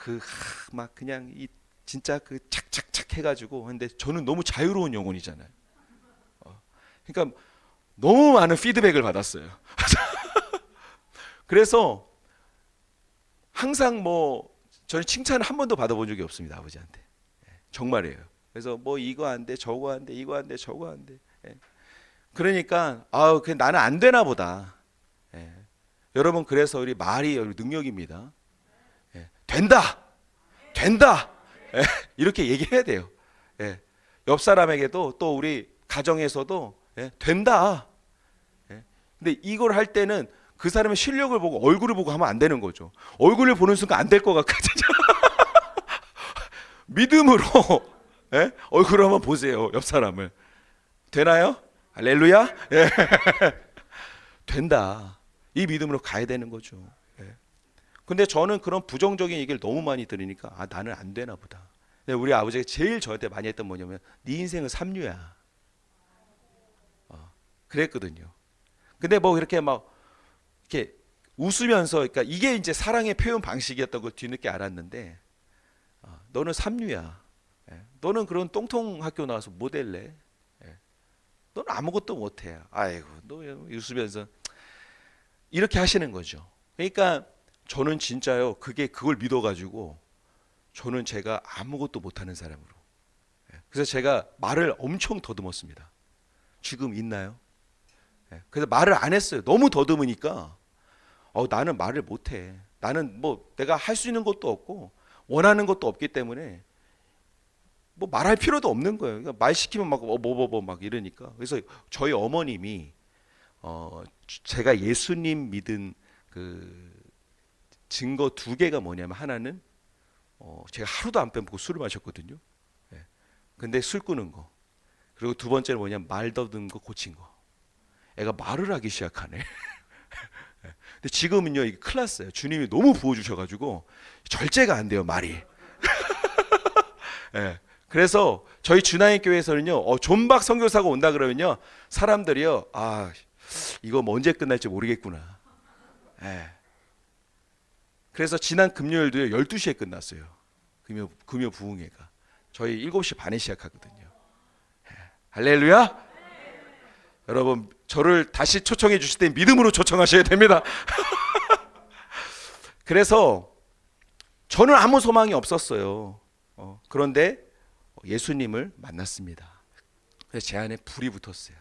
막 그냥 이 진짜 그 착착착 해가지고 근데 저는 너무 자유로운 영혼이잖아요. 그러니까 너무 많은 피드백을 받았어요. 그래서 항상 뭐 저는 칭찬을 한 번도 받아본 적이 없습니다. 아버지한테. 정말이에요. 그래서 뭐 이거 안 돼, 저거 안 돼, 이거 안 돼, 저거 안 돼. 그러니까 그냥 나는 안 되나 보다. 여러분 그래서 우리 말이 능력입니다. 된다, 된다. 이렇게 얘기해야 돼요. 옆 사람에게도 또 우리 가정에서도 된다. 근데 이걸 할 때는 그 사람의 실력을 보고 얼굴을 보고 하면 안 되는 거죠. 얼굴을 보는 순간 안 될 것 같거든요. 믿음으로 얼굴을 한번 보세요. 옆 사람을. 되나요? 할렐루야. 된다. 이 믿음으로 가야 되는 거죠. 근데 저는 그런 부정적인 얘기를 너무 많이 들으니까 나는 안 되나 보다. 근데 우리 아버지가 제일 저한테 많이 했던 뭐냐면 네 인생은 삼류야. 그랬거든요. 근데 뭐 이렇게 막 이렇게 웃으면서 그러니까 이게 이제 사랑의 표현 방식이었던 걸 뒤늦게 알았는데 너는 삼류야. 너는 그런 똥통 학교 나와서 뭐 될래? 너는 아무것도 못해. 아이고 너 웃으면서 이렇게 하시는 거죠. 그러니까 저는 진짜요 그걸 믿어가지고 저는 제가 아무것도 못하는 사람으로 그래서 제가 말을 엄청 더듬었습니다. 지금 있나요? 그래서 말을 안 했어요. 너무 더듬으니까 나는 말을 못해. 나는 뭐 내가 할 수 있는 것도 없고 원하는 것도 없기 때문에 뭐 말할 필요도 없는 거예요. 그러니까 말 시키면 막 막 이러니까. 그래서 저희 어머님이 제가 예수님 믿은 그 증거 2개가 뭐냐면 하나는 제가 하루도 안 빼먹고 술을 마셨거든요. 근데 술 끊은 거. 그리고 2번째는 뭐냐면 말 더듬는 거 고친 거. 애가 말을 하기 시작하네. 근데 지금은요 이게 큰일 났어요. 주님이 너무 부어주셔가지고 절제가 안 돼요 말이. 그래서 저희 주나인 교회에서는요 존박 선교사가 온다 그러면요 사람들이요 이거 뭐 언제 끝날지 모르겠구나. 그래서 지난 금요일도요 12시에 끝났어요. 금요 부흥회가 저희 7시 반에 시작하거든요. 할렐루야. 여러분 저를 다시 초청해 주실 때 믿음으로 초청하셔야 됩니다. 그래서 저는 아무 소망이 없었어요. 그런데 예수님을 만났습니다. 그래서 제 안에 불이 붙었어요.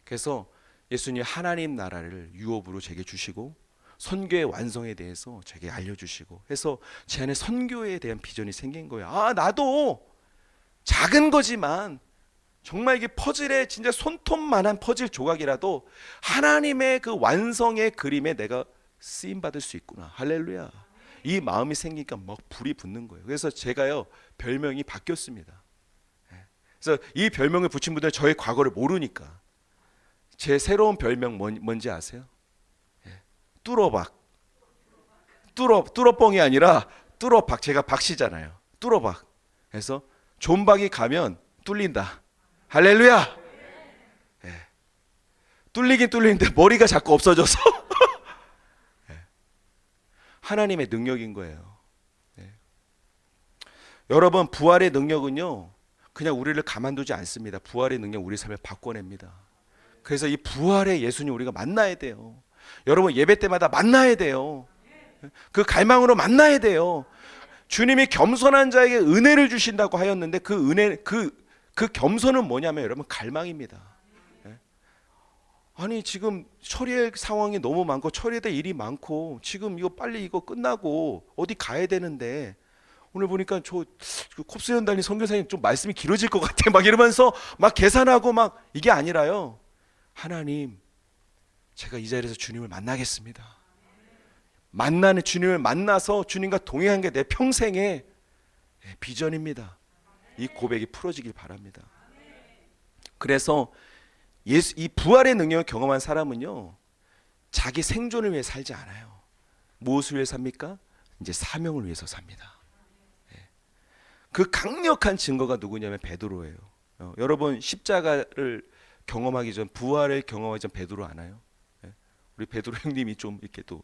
그래서 예수님 하나님 나라를 유업으로 제게 주시고 선교의 완성에 대해서 제게 알려주시고 해서 제 안에 선교에 대한 비전이 생긴 거예요. 나도 작은 거지만 정말 이게 퍼즐에 진짜 손톱만한 퍼즐 조각이라도 하나님의 그 완성의 그림에 내가 쓰임 받을 수 있구나. 할렐루야. 이 마음이 생기니까 막 불이 붙는 거예요. 그래서 제가요 별명이 바뀌었습니다. 그래서 이 별명을 붙인 분들은 저의 과거를 모르니까 제 새로운 별명 뭔지 아세요? 뚫어박. 뚫어뻥이 아니라 뚫어박, 제가 박씨잖아요. 뚫어박. 그래서 존박이 가면 뚫린다. 할렐루야. 예. 뚫리긴 뚫리는데 머리가 자꾸 없어져서 예. 하나님의 능력인 거예요. 예. 여러분, 부활의 능력은요, 그냥 우리를 가만두지 않습니다. 부활의 능력 우리 삶을 바꿔냅니다. 그래서 이 부활의 예수님 우리가 만나야 돼요. 여러분, 예배 때마다 만나야 돼요. 그 갈망으로 만나야 돼요. 주님이 겸손한 자에게 은혜를 주신다고 하였는데 그 은혜, 그 겸손은 뭐냐면 여러분, 갈망입니다. 아니, 지금 처리할 상황이 너무 많고 처리해야 될 일이 많고 지금 이거 빨리 이거 끝나고 어디 가야 되는데, 오늘 보니까 저 콥스 연단이 선교사님 좀 말씀이 길어질 것 같아 막 이러면서 막 계산하고 막, 이게 아니라요. 하나님, 제가 이 자리에서 주님을 만나겠습니다. 만나는 주님을 만나서 주님과 동행한 게 내 평생의 비전입니다. 이 고백이 풀어지길 바랍니다. 그래서 이 부활의 능력을 경험한 사람은요, 자기 생존을 위해 살지 않아요. 무엇을 위해 삽니까? 이제 사명을 위해서 삽니다. 그 강력한 증거가 누구냐면 베드로예요. 여러분, 십자가를 경험하기 전, 부활을 경험하기 전 베드로 아나요? 우리 베드로 형님이 좀 이렇게 또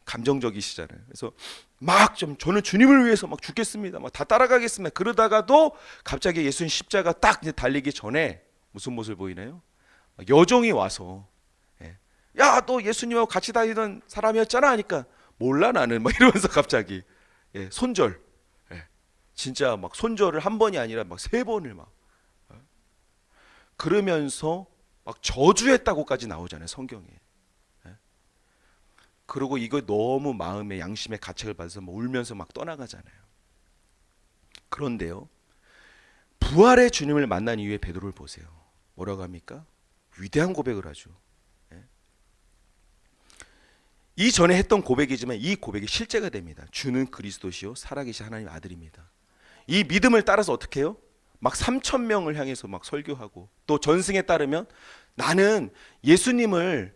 감정적이시잖아요. 그래서 막 좀 저는 주님을 위해서 막 죽겠습니다, 막 다 따라가겠습니다. 그러다가도 갑자기 예수님 십자가 딱 이제 달리기 전에 무슨 모습을 보이나요? 여종이 와서, 야, 너 예수님하고 같이 다니던 사람이었잖아 하니까, 몰라 나는, 막 이러면서 갑자기 손절, 진짜 막 손절을 한 번이 아니라 막 3번을 막, 그러면서 막 저주했다고까지 나오잖아요, 성경에. 그리고 이거 너무 마음에, 양심에 가책을 받아서 막 울면서 막 떠나가잖아요. 그런데요, 부활의 주님을 만난 이후에 베드로를 보세요. 뭐라고 합니까? 위대한 고백을 하죠. 이전에 했던 고백이지만 이 고백이 실제가 됩니다. 주는 그리스도시요 살아계신 하나님 아들입니다. 이 믿음을 따라서 어떻게 해요? 막 3,000명을 향해서 막 설교하고, 또 전승에 따르면 나는 예수님을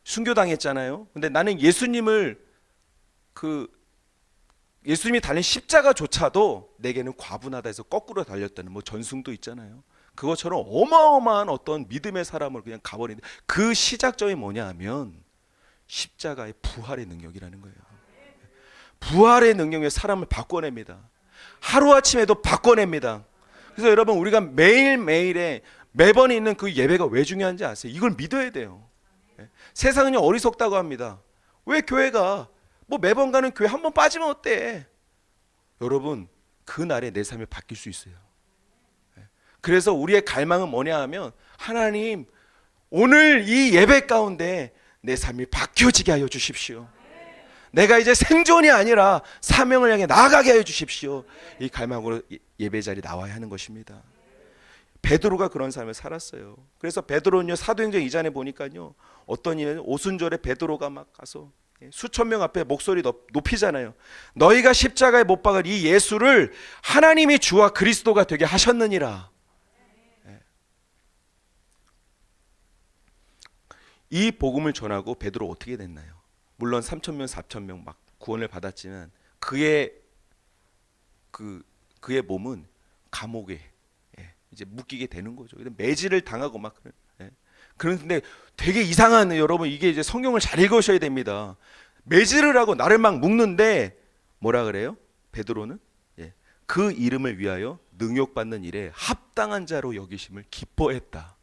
순교당했잖아요. 근데 나는 예수님을, 예수님이 달린 십자가조차도 내게는 과분하다 해서 거꾸로 달렸다는 뭐 전승도 있잖아요. 그것처럼 어마어마한 어떤 믿음의 사람을 그냥 가버리는데, 그 시작점이 뭐냐 하면 십자가의 부활의 능력이라는 거예요. 부활의 능력이 사람을 바꿔냅니다. 하루아침에도 바꿔냅니다. 그래서 여러분, 우리가 매일매일에 매번 있는 그 예배가 왜 중요한지 아세요? 이걸 믿어야 돼요. 세상은 어리석다고 합니다. 왜 교회가, 뭐 매번 가는 교회 한 번 빠지면 어때? 여러분, 그 날에 내 삶이 바뀔 수 있어요. 그래서 우리의 갈망은 뭐냐 하면, 하나님, 오늘 이 예배 가운데 내 삶이 바뀌어지게 하여 주십시오. 내가 이제 생존이 아니라 사명을 향해 나아가게 하여 주십시오. 이 갈망으로 예배 자리에 나와야 하는 것입니다. 베드로가 그런 삶을 살았어요. 그래서 베드로는요, 사도행전 2장에 보니까요, 어떤 일은 오순절에 베드로가 막 가서 수천 명 앞에 목소리 높이잖아요. 너희가 십자가에 못 박은 이 예수를 하나님이 주와 그리스도가 되게 하셨느니라. 이 복음을 전하고 베드로 어떻게 됐나요? 물론 3,000명, 4,000명 막 구원을 받았지만 그의 몸은 감옥에 이제 묶이게 되는 거죠. 매질을 당하고 막 그런데 되게 이상한, 여러분, 이게 이제 성경을 잘 읽으셔야 됩니다. 매질을 하고 나를 막 묶는데 뭐라 그래요? 베드로는 그 이름을 위하여 능욕받는 일에 합당한 자로 여기심을 기뻐했다.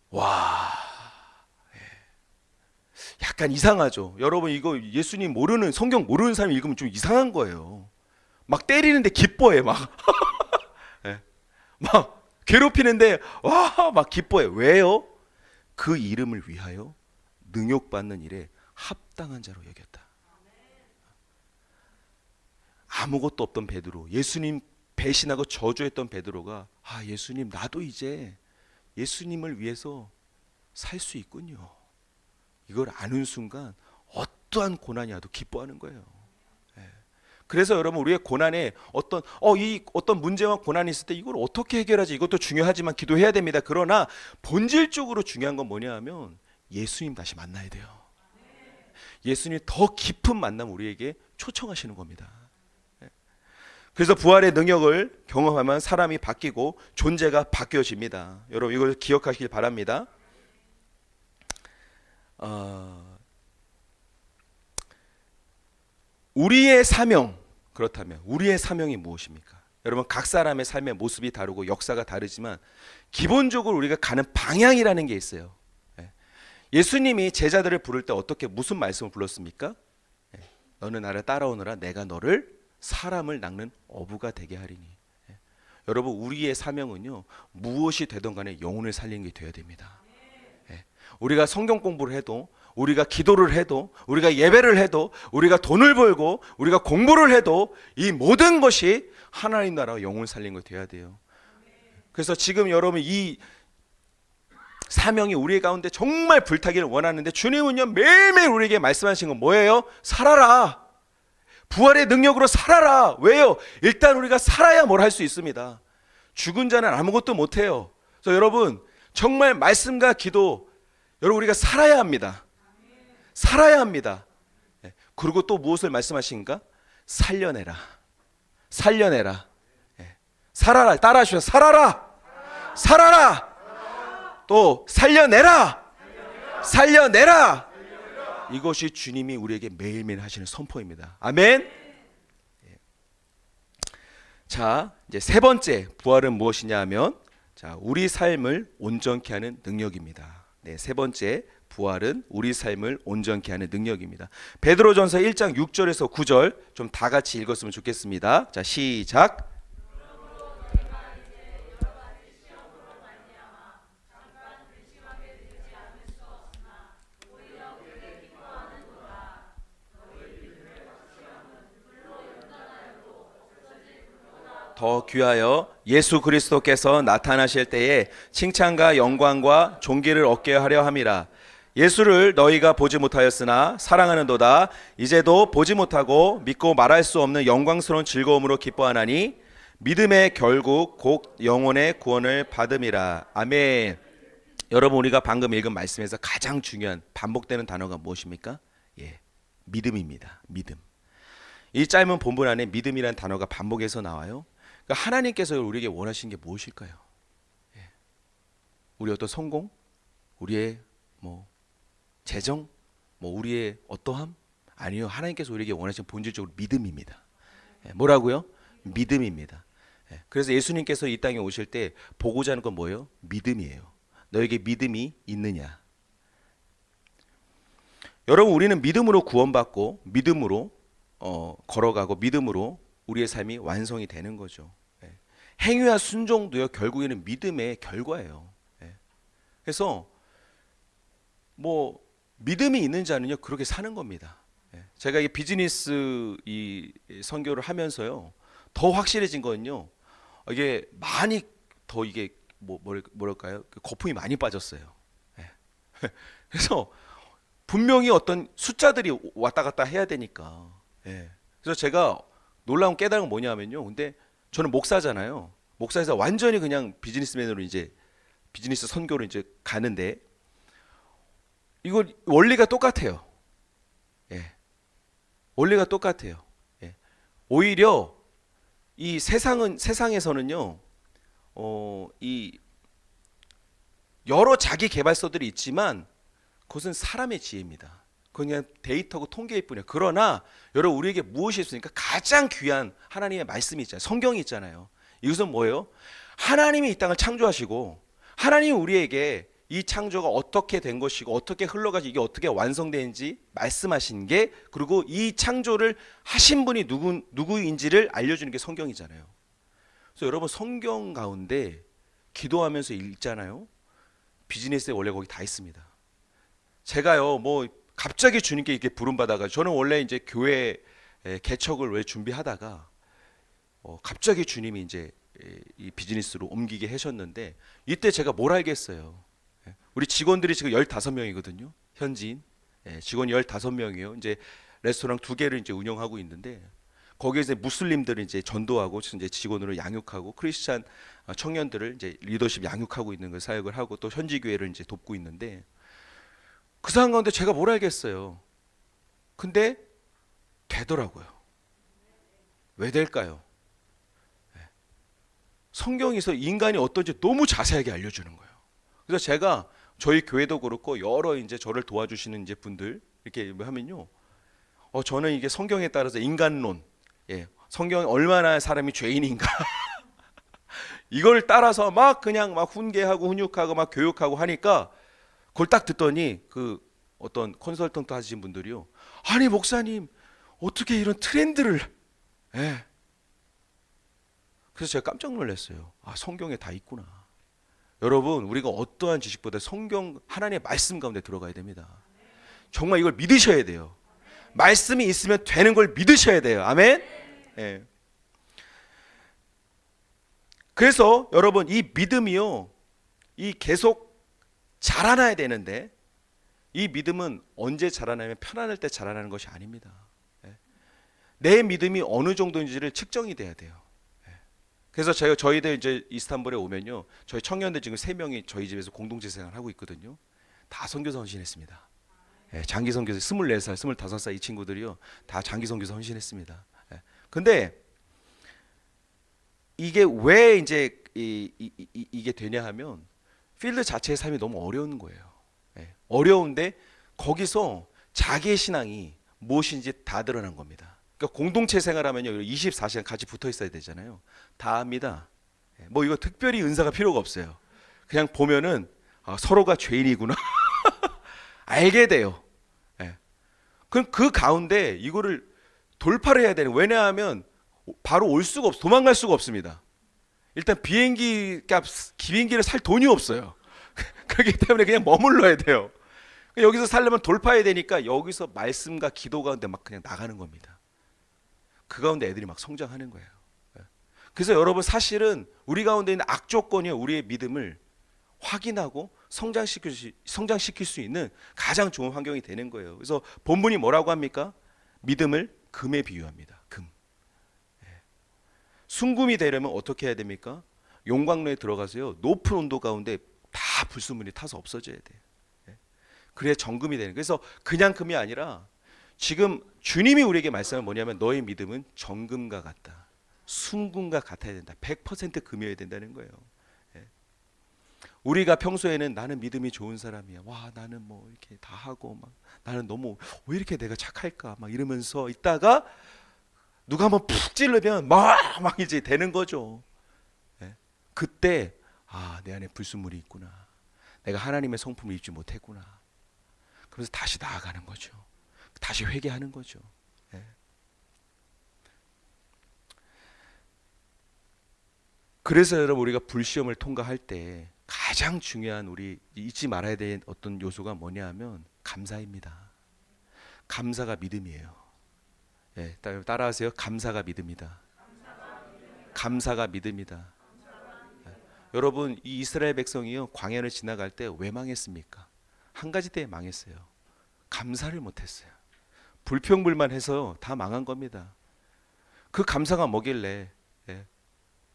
와, 약간 이상하죠. 여러분, 이거 예수님 모르는, 성경 모르는 사람이 읽으면 좀 이상한 거예요. 막 때리는데 기뻐해, 막. 막 괴롭히는데 와, 막 기뻐해. 왜요? 그 이름을 위하여 능욕받는 일에 합당한 자로 여겼다. 아무것도 없던 베드로, 예수님 배신하고 저주했던 베드로가, 아, 예수님, 나도 이제 예수님을 위해서 살 수 있군요. 이걸 아는 순간 어떠한 고난이 와도 기뻐하는 거예요. 그래서 여러분, 우리의 고난에 어떤 문제와 고난이 있을 때 이걸 어떻게 해결하지, 이것도 중요하지만 기도해야 됩니다. 그러나 본질적으로 중요한 건 뭐냐 하면 예수님 다시 만나야 돼요. 예수님 더 깊은 만남 우리에게 초청하시는 겁니다. 그래서 부활의 능력을 경험하면 사람이 바뀌고 존재가 바뀌어집니다. 여러분 이걸 기억하시길 바랍니다. 우리의 사명, 그렇다면 우리의 사명이 무엇입니까? 여러분 각 사람의 삶의 모습이 다르고 역사가 다르지만 기본적으로 우리가 가는 방향이라는 게 있어요. 예수님이 제자들을 부를 때 어떻게 무슨 말씀을 불렀습니까? 너는 나를 따라오너라 내가 너를 사람을 낚는 어부가 되게 하리니. 여러분 우리의 사명은요 무엇이 되든 간에 영혼을 살리는 게 되어야 됩니다. 우리가 성경 공부를 해도 우리가 기도를 해도 우리가 예배를 해도 우리가 돈을 벌고 우리가 공부를 해도 이 모든 것이 하나님 나라와 영혼을 살리는 게 되어야 돼요. 그래서 지금 여러분 이 사명이 우리 가운데 정말 불타기를 원하는데 주님은요 매일매일 우리에게 말씀하신 건 뭐예요? 살아라. 부활의 능력으로 살아라. 왜요? 일단 우리가 살아야 뭘 할 수 있습니다. 죽은 자는 아무것도 못해요. 그래서 여러분 정말 말씀과 기도 여러분 우리가 살아야 합니다. 살아야 합니다. 그리고 또 무엇을 말씀하신가? 살려내라. 살려내라. 살아라. 따라하시오. 살아라. 살아라. 또 살려내라. 살려내라. 이것이 주님이 우리에게 매일매일 하시는 선포입니다. 아멘. 자, 이제 세 번째 부활은 무엇이냐 하면 자, 우리 삶을 온전케 하는 능력입니다. 네, 세 번째 부활은 우리 삶을 온전케 하는 능력입니다. 베드로전서 1장 6절에서 9절 좀 다 같이 읽었으면 좋겠습니다. 자, 시작. 더 귀하여 예수 그리스도께서 나타나실 때에 칭찬과 영광과 존귀를 얻게 하려 함이라. 예수를 너희가 보지 못하였으나 사랑하는도다. 이제도 보지 못하고 믿고 말할 수 없는 영광스러운 즐거움으로 기뻐하나니 믿음의 결국 곧 영혼의 구원을 받음이라. 아멘. 여러분 우리가 방금 읽은 말씀에서 가장 중요한 반복되는 단어가 무엇입니까? 믿음입니다. 믿음. 이 짧은 본문 안에 믿음이라는 단어가 반복해서 나와요. 그러니까 하나님께서 우리에게 원하시는 게 무엇일까요? 우리 어떤 성공, 우리의 재정, 우리의 어떠함? 아니요. 하나님께서 우리에게 원하시는 본질적으로 믿음입니다. 뭐라고요? 믿음입니다. 그래서 예수님께서 이 땅에 오실 때 보고자 하는 건 뭐예요? 믿음이에요. 너에게 믿음이 있느냐? 여러분 우리는 믿음으로 구원받고 믿음으로 걸어가고 믿음으로 우리의 삶이 완성이 되는 거죠. 행위와 순종도요 결국에는 믿음의 결과예요. 그래서 믿음이 있는 자는요 그렇게 사는 겁니다. 제가 이 비즈니스 이 선교를 하면서요 더 확실해진 거는요 이게 많이 더 이게 뭐랄까요 거품이 많이 빠졌어요. 그래서 분명히 어떤 숫자들이 왔다 갔다 해야 되니까. 그래서 제가 놀라운 깨달은 뭐냐면요. 근데 저는 목사잖아요. 목사에서 완전히 그냥 비즈니스맨으로 이제 비즈니스 선교로 이제 가는데 이거 원리가 똑같아요. 원리가 똑같아요. 오히려 이 세상에서는요, 이 여러 자기 개발서들이 있지만 그것은 사람의 지혜입니다. 그냥 데이터고 통계일 뿐이에요. 그러나 여러분 우리에게 무엇이 있습니까? 가장 귀한 하나님의 말씀이 있잖아요. 성경이 있잖아요. 이것은 뭐예요? 하나님이 이 땅을 창조하시고 하나님이 우리에게 이 창조가 어떻게 된 것이고 어떻게 흘러가지 이게 어떻게 완성되는지 말씀하신 게 그리고 이 창조를 하신 분이 누구인지를 알려주는 게 성경이잖아요. 그래서 여러분 성경 가운데 기도하면서 읽잖아요. 비즈니스에 원래 거기 다 있습니다. 제가요 갑자기 주님께 이렇게 부름 받아가 저는 원래 이제 교회 개척을 왜 준비하다가 갑자기 주님이 이제 이 비즈니스로 옮기게 하셨는데 이때 제가 뭘 알겠어요. 우리 직원들이 지금 15명이거든요. 현지인 직원이 15명이에요. 이제 레스토랑 2개를 이제 운영하고 있는데 거기에서 무슬림들을 이제 전도하고 이제 직원으로 양육하고 크리스찬 청년들을 이제 리더십 양육하고 있는 걸 사역을 하고 또 현지 교회를 이제 돕고 있는데 그 상황 가운데 제가 뭘 알겠어요. 근데 되더라고요. 왜 될까요? 성경에서 인간이 어떤지 너무 자세하게 알려주는 거예요. 그래서 제가 저희 교회도 그렇고 여러 이제 저를 도와주시는 이제 분들 이렇게 하면요, 저는 이게 성경에 따라서 인간론, 성경이 얼마나 사람이 죄인인가 이걸 따라서 막 그냥 막 훈계하고 훈육하고 막 교육하고 하니까 그걸 딱 듣더니 그 어떤 컨설턴트 하시는 분들이요, 아니 목사님 어떻게 이런 트렌드를, 그래서 제가 깜짝 놀랐어요. 아, 성경에 다 있구나. 여러분, 우리가 어떠한 지식보다 성경 하나님의 말씀 가운데 들어가야 됩니다. 정말 이걸 믿으셔야 돼요. 말씀이 있으면 되는 걸 믿으셔야 돼요. 아멘. 그래서 여러분, 이 믿음이요, 이 계속 자라나야 되는데, 이 믿음은 언제 자라나면 편안할 때 자라나는 것이 아닙니다. 내 믿음이 어느 정도인지를 측정이 돼야 돼요. 그래서 저희들 이제 이스탄불에 오면요, 저희 청년들 지금 3명이 저희 집에서 공동체 생활을 하고 있거든요. 다 선교사 헌신했습니다. 장기 선교사 24살, 25살 이 친구들이요, 다 장기 선교사 헌신했습니다. 근데 이게 왜 이제 이게 되냐 하면 필드 자체의 삶이 너무 어려운 거예요. 어려운데 거기서 자기의 신앙이 무엇인지 다 드러난 겁니다. 그러니까 공동체 생활하면요, 24시간 같이 붙어 있어야 되잖아요. 다 압니다. 뭐 이거 특별히 은사가 필요가 없어요. 그냥 보면은 서로가 죄인이구나 알게 돼요. 그럼 그 가운데 이거를 돌파를 해야 되는, 왜냐하면 바로 올 수가 없어, 도망갈 수가 없습니다. 일단 비행기를 살 돈이 없어요. 그렇기 때문에 그냥 머물러야 돼요. 여기서 살려면 돌파해야 되니까 여기서 말씀과 기도 가운데 막 그냥 나가는 겁니다. 그 가운데 애들이 막 성장하는 거예요. 그래서 여러분, 사실은 우리 가운데 있는 악조건이 우리의 믿음을 확인하고 성장시킬 수 있는 가장 좋은 환경이 되는 거예요. 그래서 본문이 뭐라고 합니까? 믿음을 금에 비유합니다. 금. 순금이 되려면 어떻게 해야 됩니까? 용광로에 들어가서요, 높은 온도 가운데 다 불순물이 타서 없어져야 돼요. 그래야 정금이 되는 거예요. 그래서 그냥 금이 아니라 지금 주님이 우리에게 말씀은 뭐냐면, 너의 믿음은 정금과 같다, 순금과 같아야 된다, 100% 금이어야 된다는 거예요. 우리가 평소에는 나는 믿음이 좋은 사람이야, 와 나는 뭐 이렇게 다 하고 막 나는 너무 왜 이렇게 내가 착할까 막 이러면서 있다가 누가 한번 푹 찌르면 막 이제 되는 거죠. 그때 내 안에 불순물이 있구나, 내가 하나님의 성품을 입지 못했구나. 그래서 다시 나아가는 거죠. 다시 회개하는 거죠. 그래서 여러분, 우리가 불시험을 통과할 때 가장 중요한, 우리 잊지 말아야 될 어떤 요소가 뭐냐 하면 감사입니다. 감사가 믿음이에요. 따라하세요. 감사가 믿음이다. 감사가 믿음이다. 여러분, 이 이스라엘 백성이요, 광야를 지나갈 때 왜 망했습니까? 한 가지 때문에 망했어요. 감사를 못했어요. 불평불만해서 다 망한 겁니다. 그 감사가 뭐길래?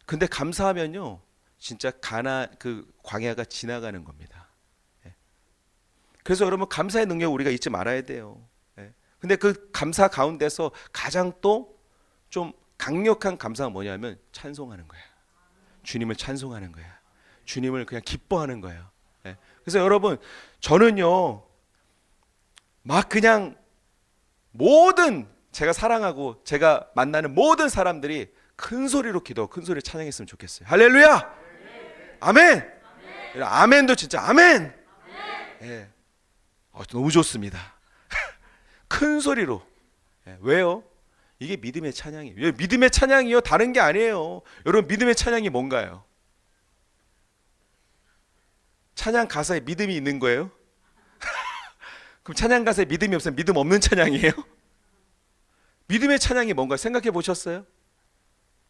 근데 감사하면요, 진짜 그 광야가 지나가는 겁니다. 그래서 여러분, 감사의 능력 우리가 잊지 말아야 돼요. 근데 그 감사 가운데서 가장 또 좀 강력한 감사가 뭐냐면 찬송하는 거야. 주님을 찬송하는 거야. 주님을 그냥 기뻐하는 거예요. 그래서 여러분, 저는요, 막 그냥 모든 제가 사랑하고 제가 만나는 모든 사람들이 큰 소리로 기도하고 큰 소리로 찬양했으면 좋겠어요. 할렐루야! 아멘! 아멘도 진짜 아멘! 너무 좋습니다. 큰 소리로. 왜요? 이게 믿음의 찬양이에요. 믿음의 찬양이요, 다른 게 아니에요. 여러분, 믿음의 찬양이 뭔가요? 찬양 가사에 믿음이 있는 거예요? 그럼 찬양 가사에 믿음이 없으면 믿음 없는 찬양이에요? 믿음의 찬양이 뭔가 생각해 보셨어요?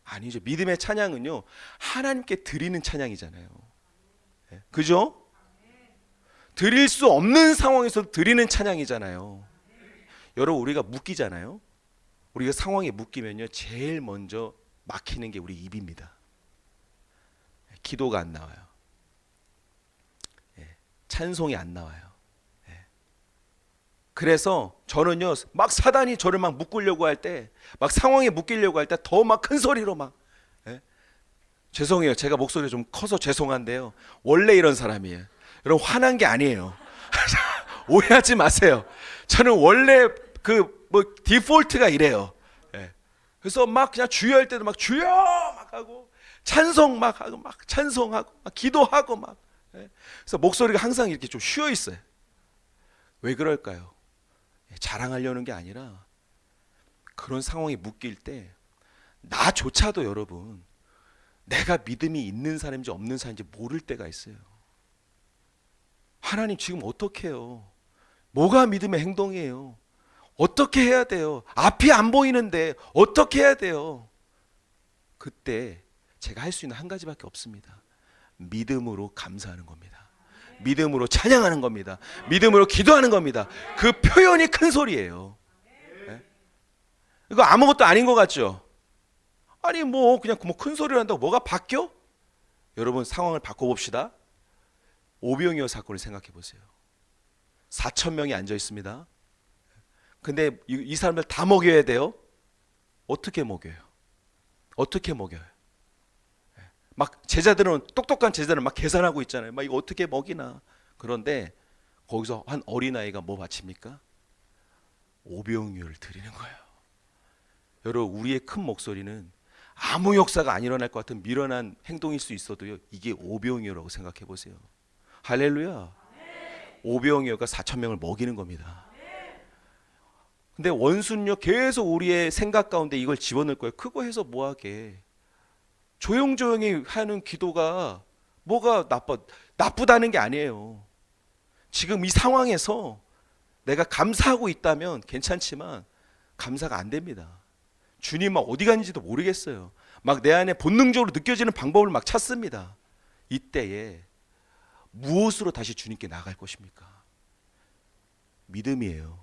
아니죠. 믿음의 찬양은요, 하나님께 드리는 찬양이잖아요. 그죠? 드릴 수 없는 상황에서 드리는 찬양이잖아요. 여러분, 우리가 묶이잖아요. 우리가 상황에 묶이면요, 제일 먼저 막히는 게 우리 입입니다. 기도가 안 나와요. 찬송이 안 나와요. 그래서 저는요, 막 사단이 저를 막 묶으려고 할 때, 막 상황에 묶이려고 할 때 더 막 큰 소리로 막 죄송해요. 제가 목소리가 좀 커서 죄송한데요. 원래 이런 사람이에요. 여러분 화난 게 아니에요. 오해하지 마세요. 저는 원래 그 뭐 디폴트가 이래요. 예. 그래서 막 그냥 주여할 때도 막 주여 막 하고 찬송 막 하고 막 찬송하고 막 기도하고 막. 예. 그래서 목소리가 항상 이렇게 좀 쉬어 있어요. 왜 그럴까요? 자랑하려는 게 아니라 그런 상황이 묶일 때 나조차도 여러분 내가 믿음이 있는 사람인지 없는 사람인지 모를 때가 있어요. 하나님 지금 어떻게 해요? 뭐가 믿음의 행동이에요? 어떻게 해야 돼요? 앞이 안 보이는데 어떻게 해야 돼요? 그때 제가 할 수 있는 한 가지밖에 없습니다. 믿음으로 감사하는 겁니다. 믿음으로 찬양하는 겁니다. 믿음으로 기도하는 겁니다. 그 표현이 큰 소리예요. 네? 이거 아무것도 아닌 것 같죠? 아니 뭐 그냥 뭐 큰 소리를 한다고 뭐가 바뀌어? 여러분 상황을 바꿔봅시다. 오병이어 사건을 생각해 보세요. 4천 명이 앉아 있습니다. 근데 이 사람들 다 먹여야 돼요. 어떻게 먹여요? 어떻게 먹여요? 막 제자들은 똑똑한 제자들은 막 계산하고 있잖아요. 막 이거 어떻게 먹이나. 그런데 거기서 한 어린아이가 뭐 바칩니까? 오병이어를 드리는 거예요. 여러분 우리의 큰 목소리는 아무 역사가 안 일어날 것 같은 미련한 행동일 수 있어도요. 이게 오병이어라고 생각해 보세요. 할렐루야. 오병이어가 4천 명을 먹이는 겁니다. 근데 원수는요 계속 우리의 생각 가운데 이걸 집어넣을 거예요. 그거 해서 뭐하게. 조용조용히 하는 기도가 뭐가 나쁘다는 게 아니에요. 지금 이 상황에서 내가 감사하고 있다면 괜찮지만 감사가 안 됩니다. 주님 막 어디 갔는지도 모르겠어요. 막 내 안에 본능적으로 느껴지는 방법을 막 찾습니다. 이때에 무엇으로 다시 주님께 나갈 것입니까? 믿음이에요.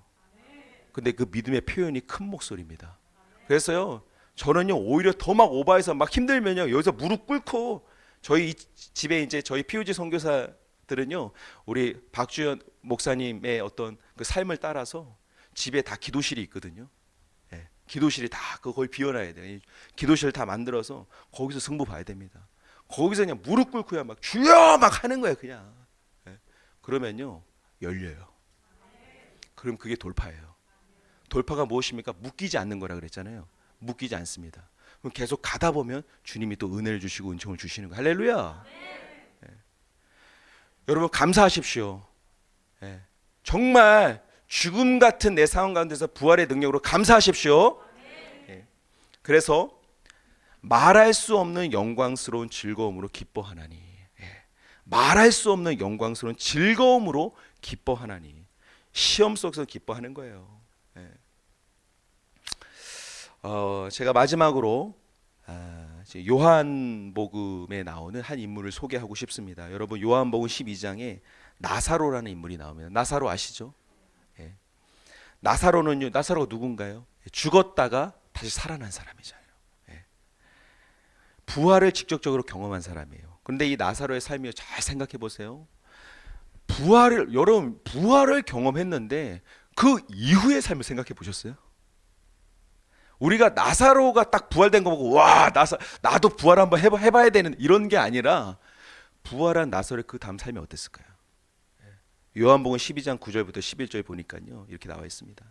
근데 그 믿음의 표현이 큰 목소리입니다. 그래서요 저는요 오히려 더 막 오바해서 막 힘들면요 여기서 무릎 꿇고 저희 집에 이제 저희 POG 선교사들은요 우리 박주연 목사님의 어떤 그 삶을 따라서 집에 다 기도실이 있거든요. 예, 기도실이 다 그걸 비워놔야 돼요. 기도실을 다 만들어서 거기서 승부 봐야 됩니다. 거기서 그냥 무릎 꿇고 그냥 막 주여 막 하는 거예요 그냥. 예, 그러면요 열려요. 그럼 그게 돌파예요. 돌파가 무엇입니까? 묶이지 않는 거라 그랬잖아요. 묶이지 않습니다. 그럼 계속 가다 보면 주님이 또 은혜를 주시고 은총을 주시는 거예요. 할렐루야. 예. 여러분 감사하십시오. 예. 정말 죽음 같은 내 상황 가운데서 부활의 능력으로 감사하십시오. 예. 그래서 말할 수 없는 영광스러운 즐거움으로 기뻐하나니. 예. 말할 수 없는 영광스러운 즐거움으로 기뻐하나니. 시험 속에서 기뻐하는 거예요. 제가 마지막으로 요한복음에 나오는 한 인물을 소개하고 싶습니다. 여러분 요한복음 12장에 나사로라는 인물이 나옵니다. 나사로 아시죠? 예. 나사로가 누군가요? 죽었다가 다시 살아난 사람이잖아요. 예. 부활을 직접적으로 경험한 사람이에요. 그런데 이 나사로의 삶을 잘 생각해 보세요. 여러분 부활을 경험했는데 그 이후의 삶을 생각해 보셨어요? 우리가 나사로가 딱 부활된 거 보고 와 나도 부활 한번 해봐야 되는 이런 게 아니라 부활한 나사로의 그 다음 삶이 어땠을까요? 요한복음 12장 9절부터 11절 보니까요 이렇게 나와 있습니다.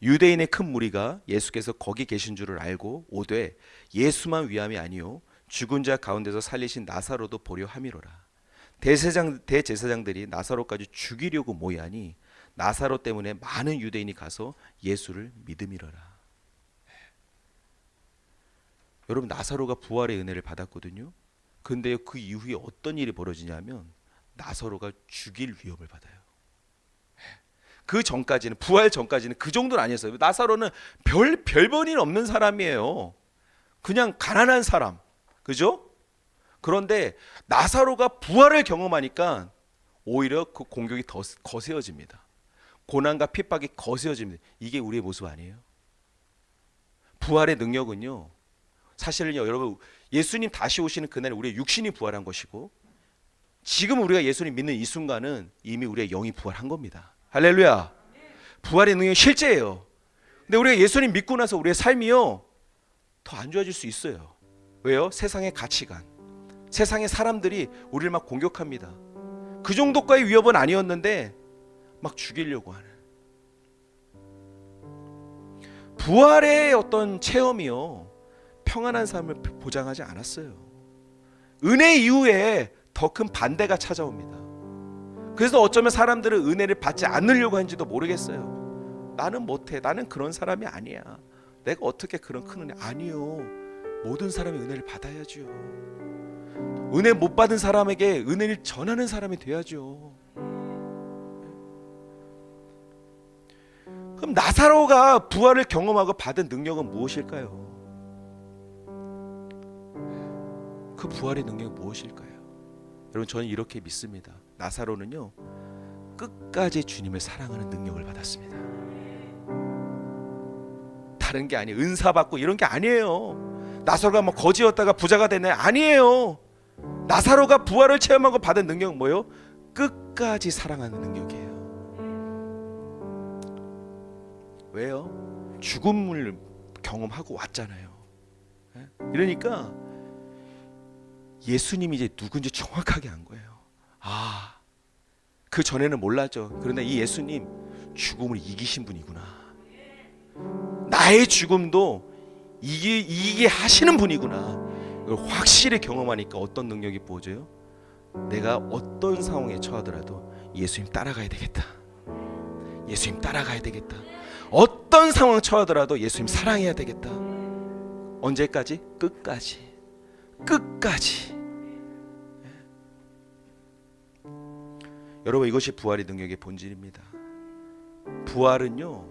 유대인의 큰 무리가 예수께서 거기 계신 줄을 알고 오되 예수만 위함이 아니요 죽은 자 가운데서 살리신 나사로도 보려 함이로라. 대제사장들이 나사로까지 죽이려고 모이하니 나사로 때문에 많은 유대인이 가서 예수를 믿음이로라. 여러분 나사로가 부활의 은혜를 받았거든요. 근데 그 이후에 어떤 일이 벌어지냐면 나사로가 죽일 위협을 받아요. 그 전까지는 부활 전까지는 그 정도는 아니었어요. 나사로는 별본인 없는 사람이에요. 그냥 가난한 사람, 그죠? 그런데 나사로가 부활을 경험하니까 오히려 그 공격이 더 거세어집니다. 고난과 핍박이 거세어집니다. 이게 우리의 모습 아니에요? 부활의 능력은요. 사실은요, 여러분 예수님 다시 오시는 그날 우리의 육신이 부활한 것이고 지금 우리가 예수님 믿는 이 순간은 이미 우리의 영이 부활한 겁니다. 할렐루야. 부활의 능력이 실제예요. 근데 우리가 예수님 믿고 나서 우리의 삶이요 더 안 좋아질 수 있어요. 왜요? 세상의 가치관, 세상의 사람들이 우리를 막 공격합니다. 그 정도까지 위협은 아니었는데 막 죽이려고 하는. 부활의 어떤 체험이요, 평안한 삶을 보장하지 않았어요. 은혜 이후에 더 큰 반대가 찾아옵니다. 그래서 어쩌면 사람들은 은혜를 받지 않으려고 하는지도 모르겠어요. 나는 못해, 나는 그런 사람이 아니야, 내가 어떻게 그런 큰 은혜. 아니요, 모든 사람이 은혜를 받아야죠. 은혜 못 받은 사람에게 은혜를 전하는 사람이 돼야죠. 그럼 나사로가 부활을 경험하고 받은 능력은 무엇일까요? 그 부활의 능력은 무엇일까요? 여러분, 저는 이렇게 믿습니다. 나사로는요, 끝까지 주님을 사랑하는 능력을 받았습니다. 다른 게 아니에요. 은사 받고 이런 게 아니에요. 나사로가 뭐 거지였다가 부자가 됐네, 아니에요. 나사로가 부활을 체험하고 받은 능력은 뭐예요? 끝까지 사랑하는 능력이에요. 왜요? 죽음을 경험하고 왔잖아요. 이러니까 예수님이 이제 누군지 정확하게 안 거예요. 아, 그 전에는 몰랐죠. 그런데 이 예수님 죽음을 이기신 분이구나. 나의 죽음도 이기게 하시는 분이구나. 이걸 확실히 경험하니까 어떤 능력이 보여져요? 내가 어떤 상황에 처하더라도 예수님 따라가야 되겠다. 예수님 따라가야 되겠다. 어떤 상황 처하더라도 예수님 사랑해야 되겠다. 언제까지? 끝까지. 끝까지. 여러분, 이것이 부활의 능력의 본질입니다. 부활은요,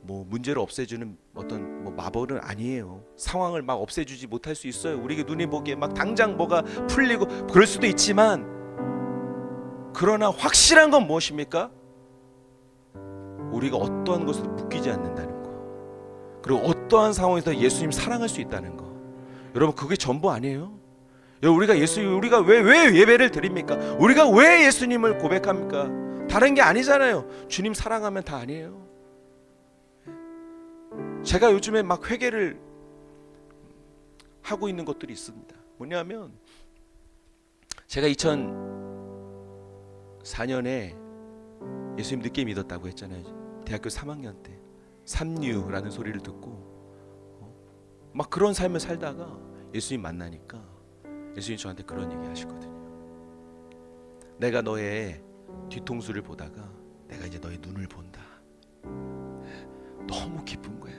뭐 문제를 없애주는 어떤 뭐 마법은 아니에요. 상황을 막 없애주지 못할 수 있어요. 우리가 눈이 보기에 막 당장 뭐가 풀리고 그럴 수도 있지만, 그러나 확실한 건 무엇입니까? 우리가 어떠한 것에도 묶이지 않는다는 거, 그리고 어떠한 상황에서 예수님 사랑할 수 있다는 거. 여러분, 그게 전부 아니에요. 우리가 우리가 왜 예배를 드립니까? 우리가 왜 예수님을 고백합니까? 다른 게 아니잖아요. 주님 사랑하면 다 아니에요. 제가 요즘에 막 회개를 하고 있는 것들이 있습니다. 뭐냐면, 제가 2004년에 예수님 늦게 믿었다고 했잖아요. 대학교 3학년 때 삼류라는 소리를 듣고 막 그런 삶을 살다가 예수님 만나니까 예수님 저한테 그런 얘기 하시거든요. 내가 너의 뒤통수를 보다가 내가 이제 너의 눈을 본다. 너무 기쁜 거야.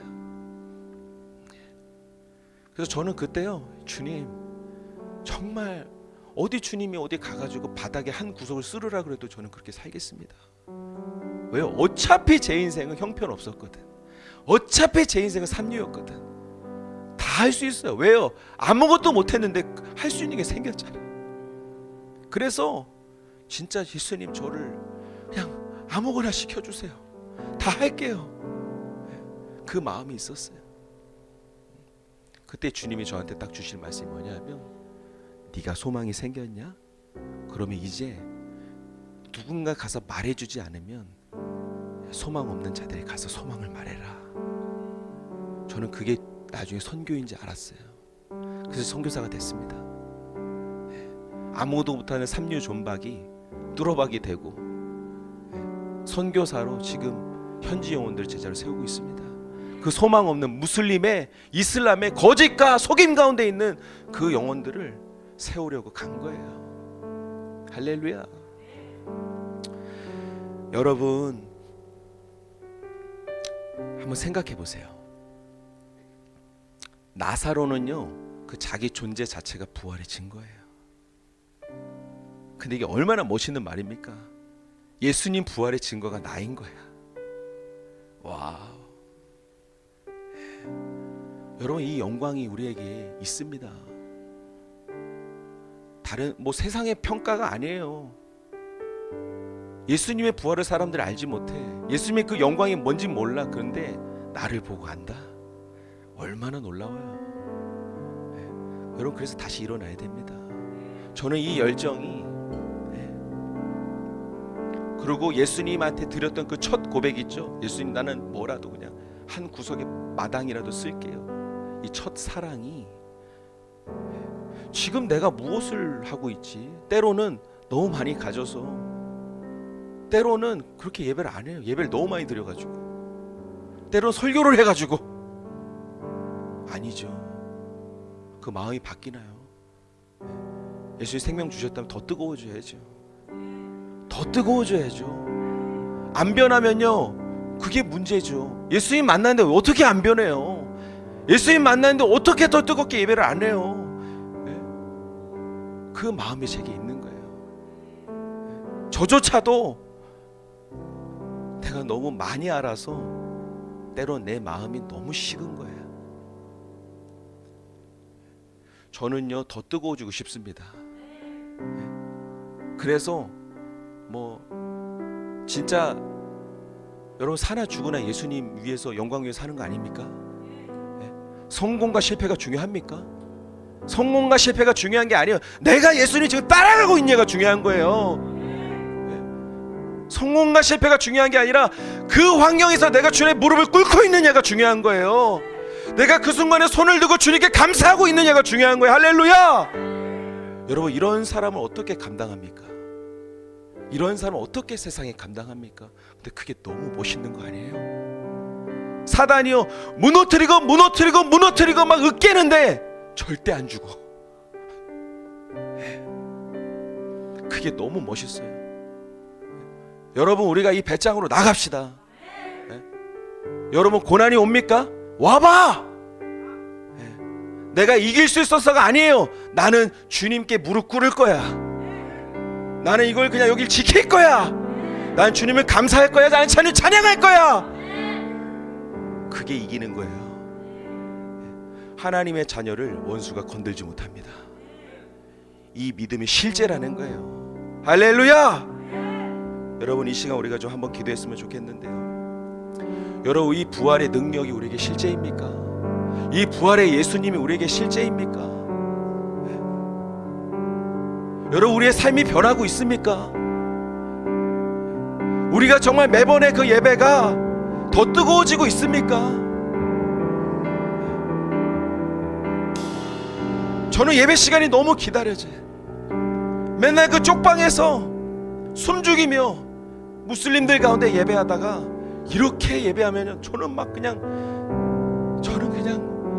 그래서 저는 그때요, 주님 정말 주님이 어디 가가지고 바닥에 한 구석을 쓸으라 그래도 저는 그렇게 살겠습니다. 왜요? 어차피 제 인생은 형편없었거든. 어차피 제 인생은 삼류였거든. 다 할 수 있어요. 왜요? 아무것도 못했는데 할 수 있는 게 생겼잖아. 그래서 진짜 예수님 저를 그냥 아무거나 시켜주세요. 다 할게요. 그 마음이 있었어요. 그때 주님이 저한테 딱 주실 말씀이 뭐냐면, 네가 소망이 생겼냐? 그러면 이제 누군가 가서 말해주지 않으면 소망 없는 자들이 가서 소망을 말해라. 저는 그게 나중에 선교인지 알았어요. 그래서 선교사가 됐습니다. 아무것도 못하는 삼류 존박이 뚜러박이 되고 선교사로 지금 현지 영혼들 제자로 세우고 있습니다. 그 소망 없는 무슬림의, 이슬람의 거짓과 속임 가운데 있는 그 영혼들을 세우려고 간 거예요. 할렐루야. 여러분, 한번 생각해 보세요. 나사로는요, 그 자기 존재 자체가 부활의 증거예요. 근데 이게 얼마나 멋있는 말입니까? 예수님 부활의 증거가 나인 거야. 와우. 여러분, 이 영광이 우리에게 있습니다. 다른 뭐 세상의 평가가 아니에요. 예수님의 부활을 사람들이 알지 못해. 예수님의 그 영광이 뭔지 몰라. 그런데 나를 보고 안다. 얼마나 놀라워요. 네. 여러분, 그래서 다시 일어나야 됩니다. 저는 이 열정이, 그리고 예수님한테 드렸던 그 첫 고백 있죠. 예수님, 나는 뭐라도 그냥 한 구석에 마당이라도 쓸게요. 이 첫 사랑이 지금 내가 무엇을 하고 있지? 때로는 너무 많이 가져서, 때로는 그렇게 예배를 안 해요. 예배를 너무 많이 드려가지고, 때로는 설교를 해가지고. 아니죠. 그 마음이 바뀌나요? 예수님 생명 주셨다면 더 뜨거워져야죠. 더 뜨거워져야죠. 안 변하면요, 그게 문제죠. 예수님 만났는데 어떻게 안 변해요? 예수님 만났는데 어떻게 더 뜨겁게 예배를 안 해요? 그 마음이 제게 있는 거예요. 저조차도 내가 너무 많이 알아서 때론 내 마음이 너무 식은 거예요. 저는요, 더 뜨거워지고 싶습니다. 그래서 뭐 진짜 여러분, 사나 죽으나 예수님 위해서, 영광 위해서 사는 거 아닙니까? 성공과 실패가 중요합니까? 성공과 실패가 중요한 게 아니에요. 내가 예수님 지금 따라가고 있냐가 중요한 거예요. 성공과 실패가 중요한 게 아니라 그 환경에서 내가 주님의 무릎을 꿇고 있느냐가 중요한 거예요. 내가 그 순간에 손을 들고 주님께 감사하고 있느냐가 중요한 거예요. 할렐루야! 여러분, 이런 사람을 어떻게 감당합니까? 이런 사람을 어떻게 세상에 감당합니까? 근데 그게 너무 멋있는 거 아니에요? 사단이요, 무너뜨리고 막 으깨는데 절대 안 죽어. 그게 너무 멋있어요. 여러분, 우리가 이 배짱으로 나갑시다. 여러분, 고난이 옵니까? 와봐. 내가 이길 수 있어서가 아니에요. 나는 주님께 무릎 꿇을 거야. 나는 이걸 그냥 여길 지킬 거야. 난 주님을 감사할 거야. 나는 주님을 찬양할 거야. 그게 이기는 거예요. 하나님의 자녀를 원수가 건들지 못합니다. 이 믿음이 실제라는 거예요. 할렐루야! 여러분, 이 시간 우리가 좀 한번 기도했으면 좋겠는데요. 여러분, 이 부활의 능력이 우리에게 실제입니까? 이 부활의 예수님이 우리에게 실제입니까? 여러분, 우리의 삶이 변하고 있습니까? 우리가 정말 매번의 그 예배가 더 뜨거워지고 있습니까? 저는 예배 시간이 너무 기다려져요. 맨날 그 쪽방에서 숨죽이며 무슬림들 가운데 예배하다가 이렇게 예배하면 저는 그냥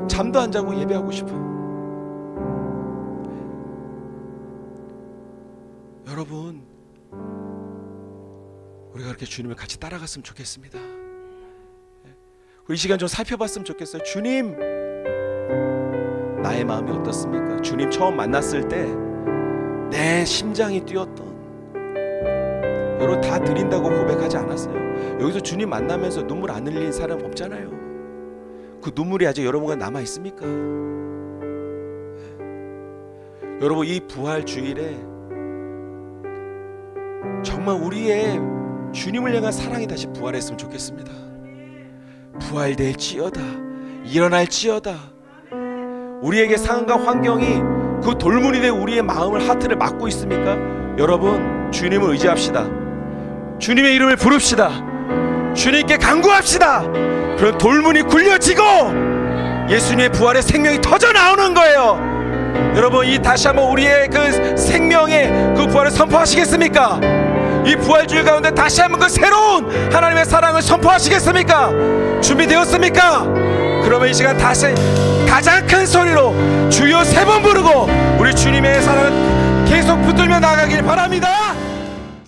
잠도 안 자고 예배하고 싶어요. 여러분, 우리가 그렇게 주님을 같이 따라갔으면 좋겠습니다. 이 시간 좀 살펴봤으면 좋겠어요. 주님, 나의 마음이 어떻습니까? 주님 처음 만났을 때 내 심장이 뛰었던, 여러분 다 드린다고 고백하지 않았어요. 여기서 주님 만나면서 눈물 안 흘린 사람 없잖아요. 그 눈물이 아직 여러분과 남아 있습니까? 여러분, 이 부활 주일에 정말 우리의 주님을 향한 사랑이 다시 부활했으면 좋겠습니다. 부활될지어다, 일어날지어다. 우리에게 상황과 환경이 그 돌문이 된 우리의 마음을, 하트를 막고 있습니까? 여러분, 주님을 의지합시다. 주님의 이름을 부릅시다. 주님께 간구합시다. 그런 돌문이 굴려지고 예수님의 부활의 생명이 터져 나오는 거예요. 여러분, 이 다시 한번 우리의 그 생명의 그 부활을 선포하시겠습니까? 이 부활주의 가운데 다시 한번 그 새로운 하나님의 사랑을 선포하시겠습니까? 준비되었습니까? 그러면 이 시간 다시 가장 큰 소리로 주여 3번 부르고 우리 주님의 사랑을 계속 붙들며 나가길 바랍니다.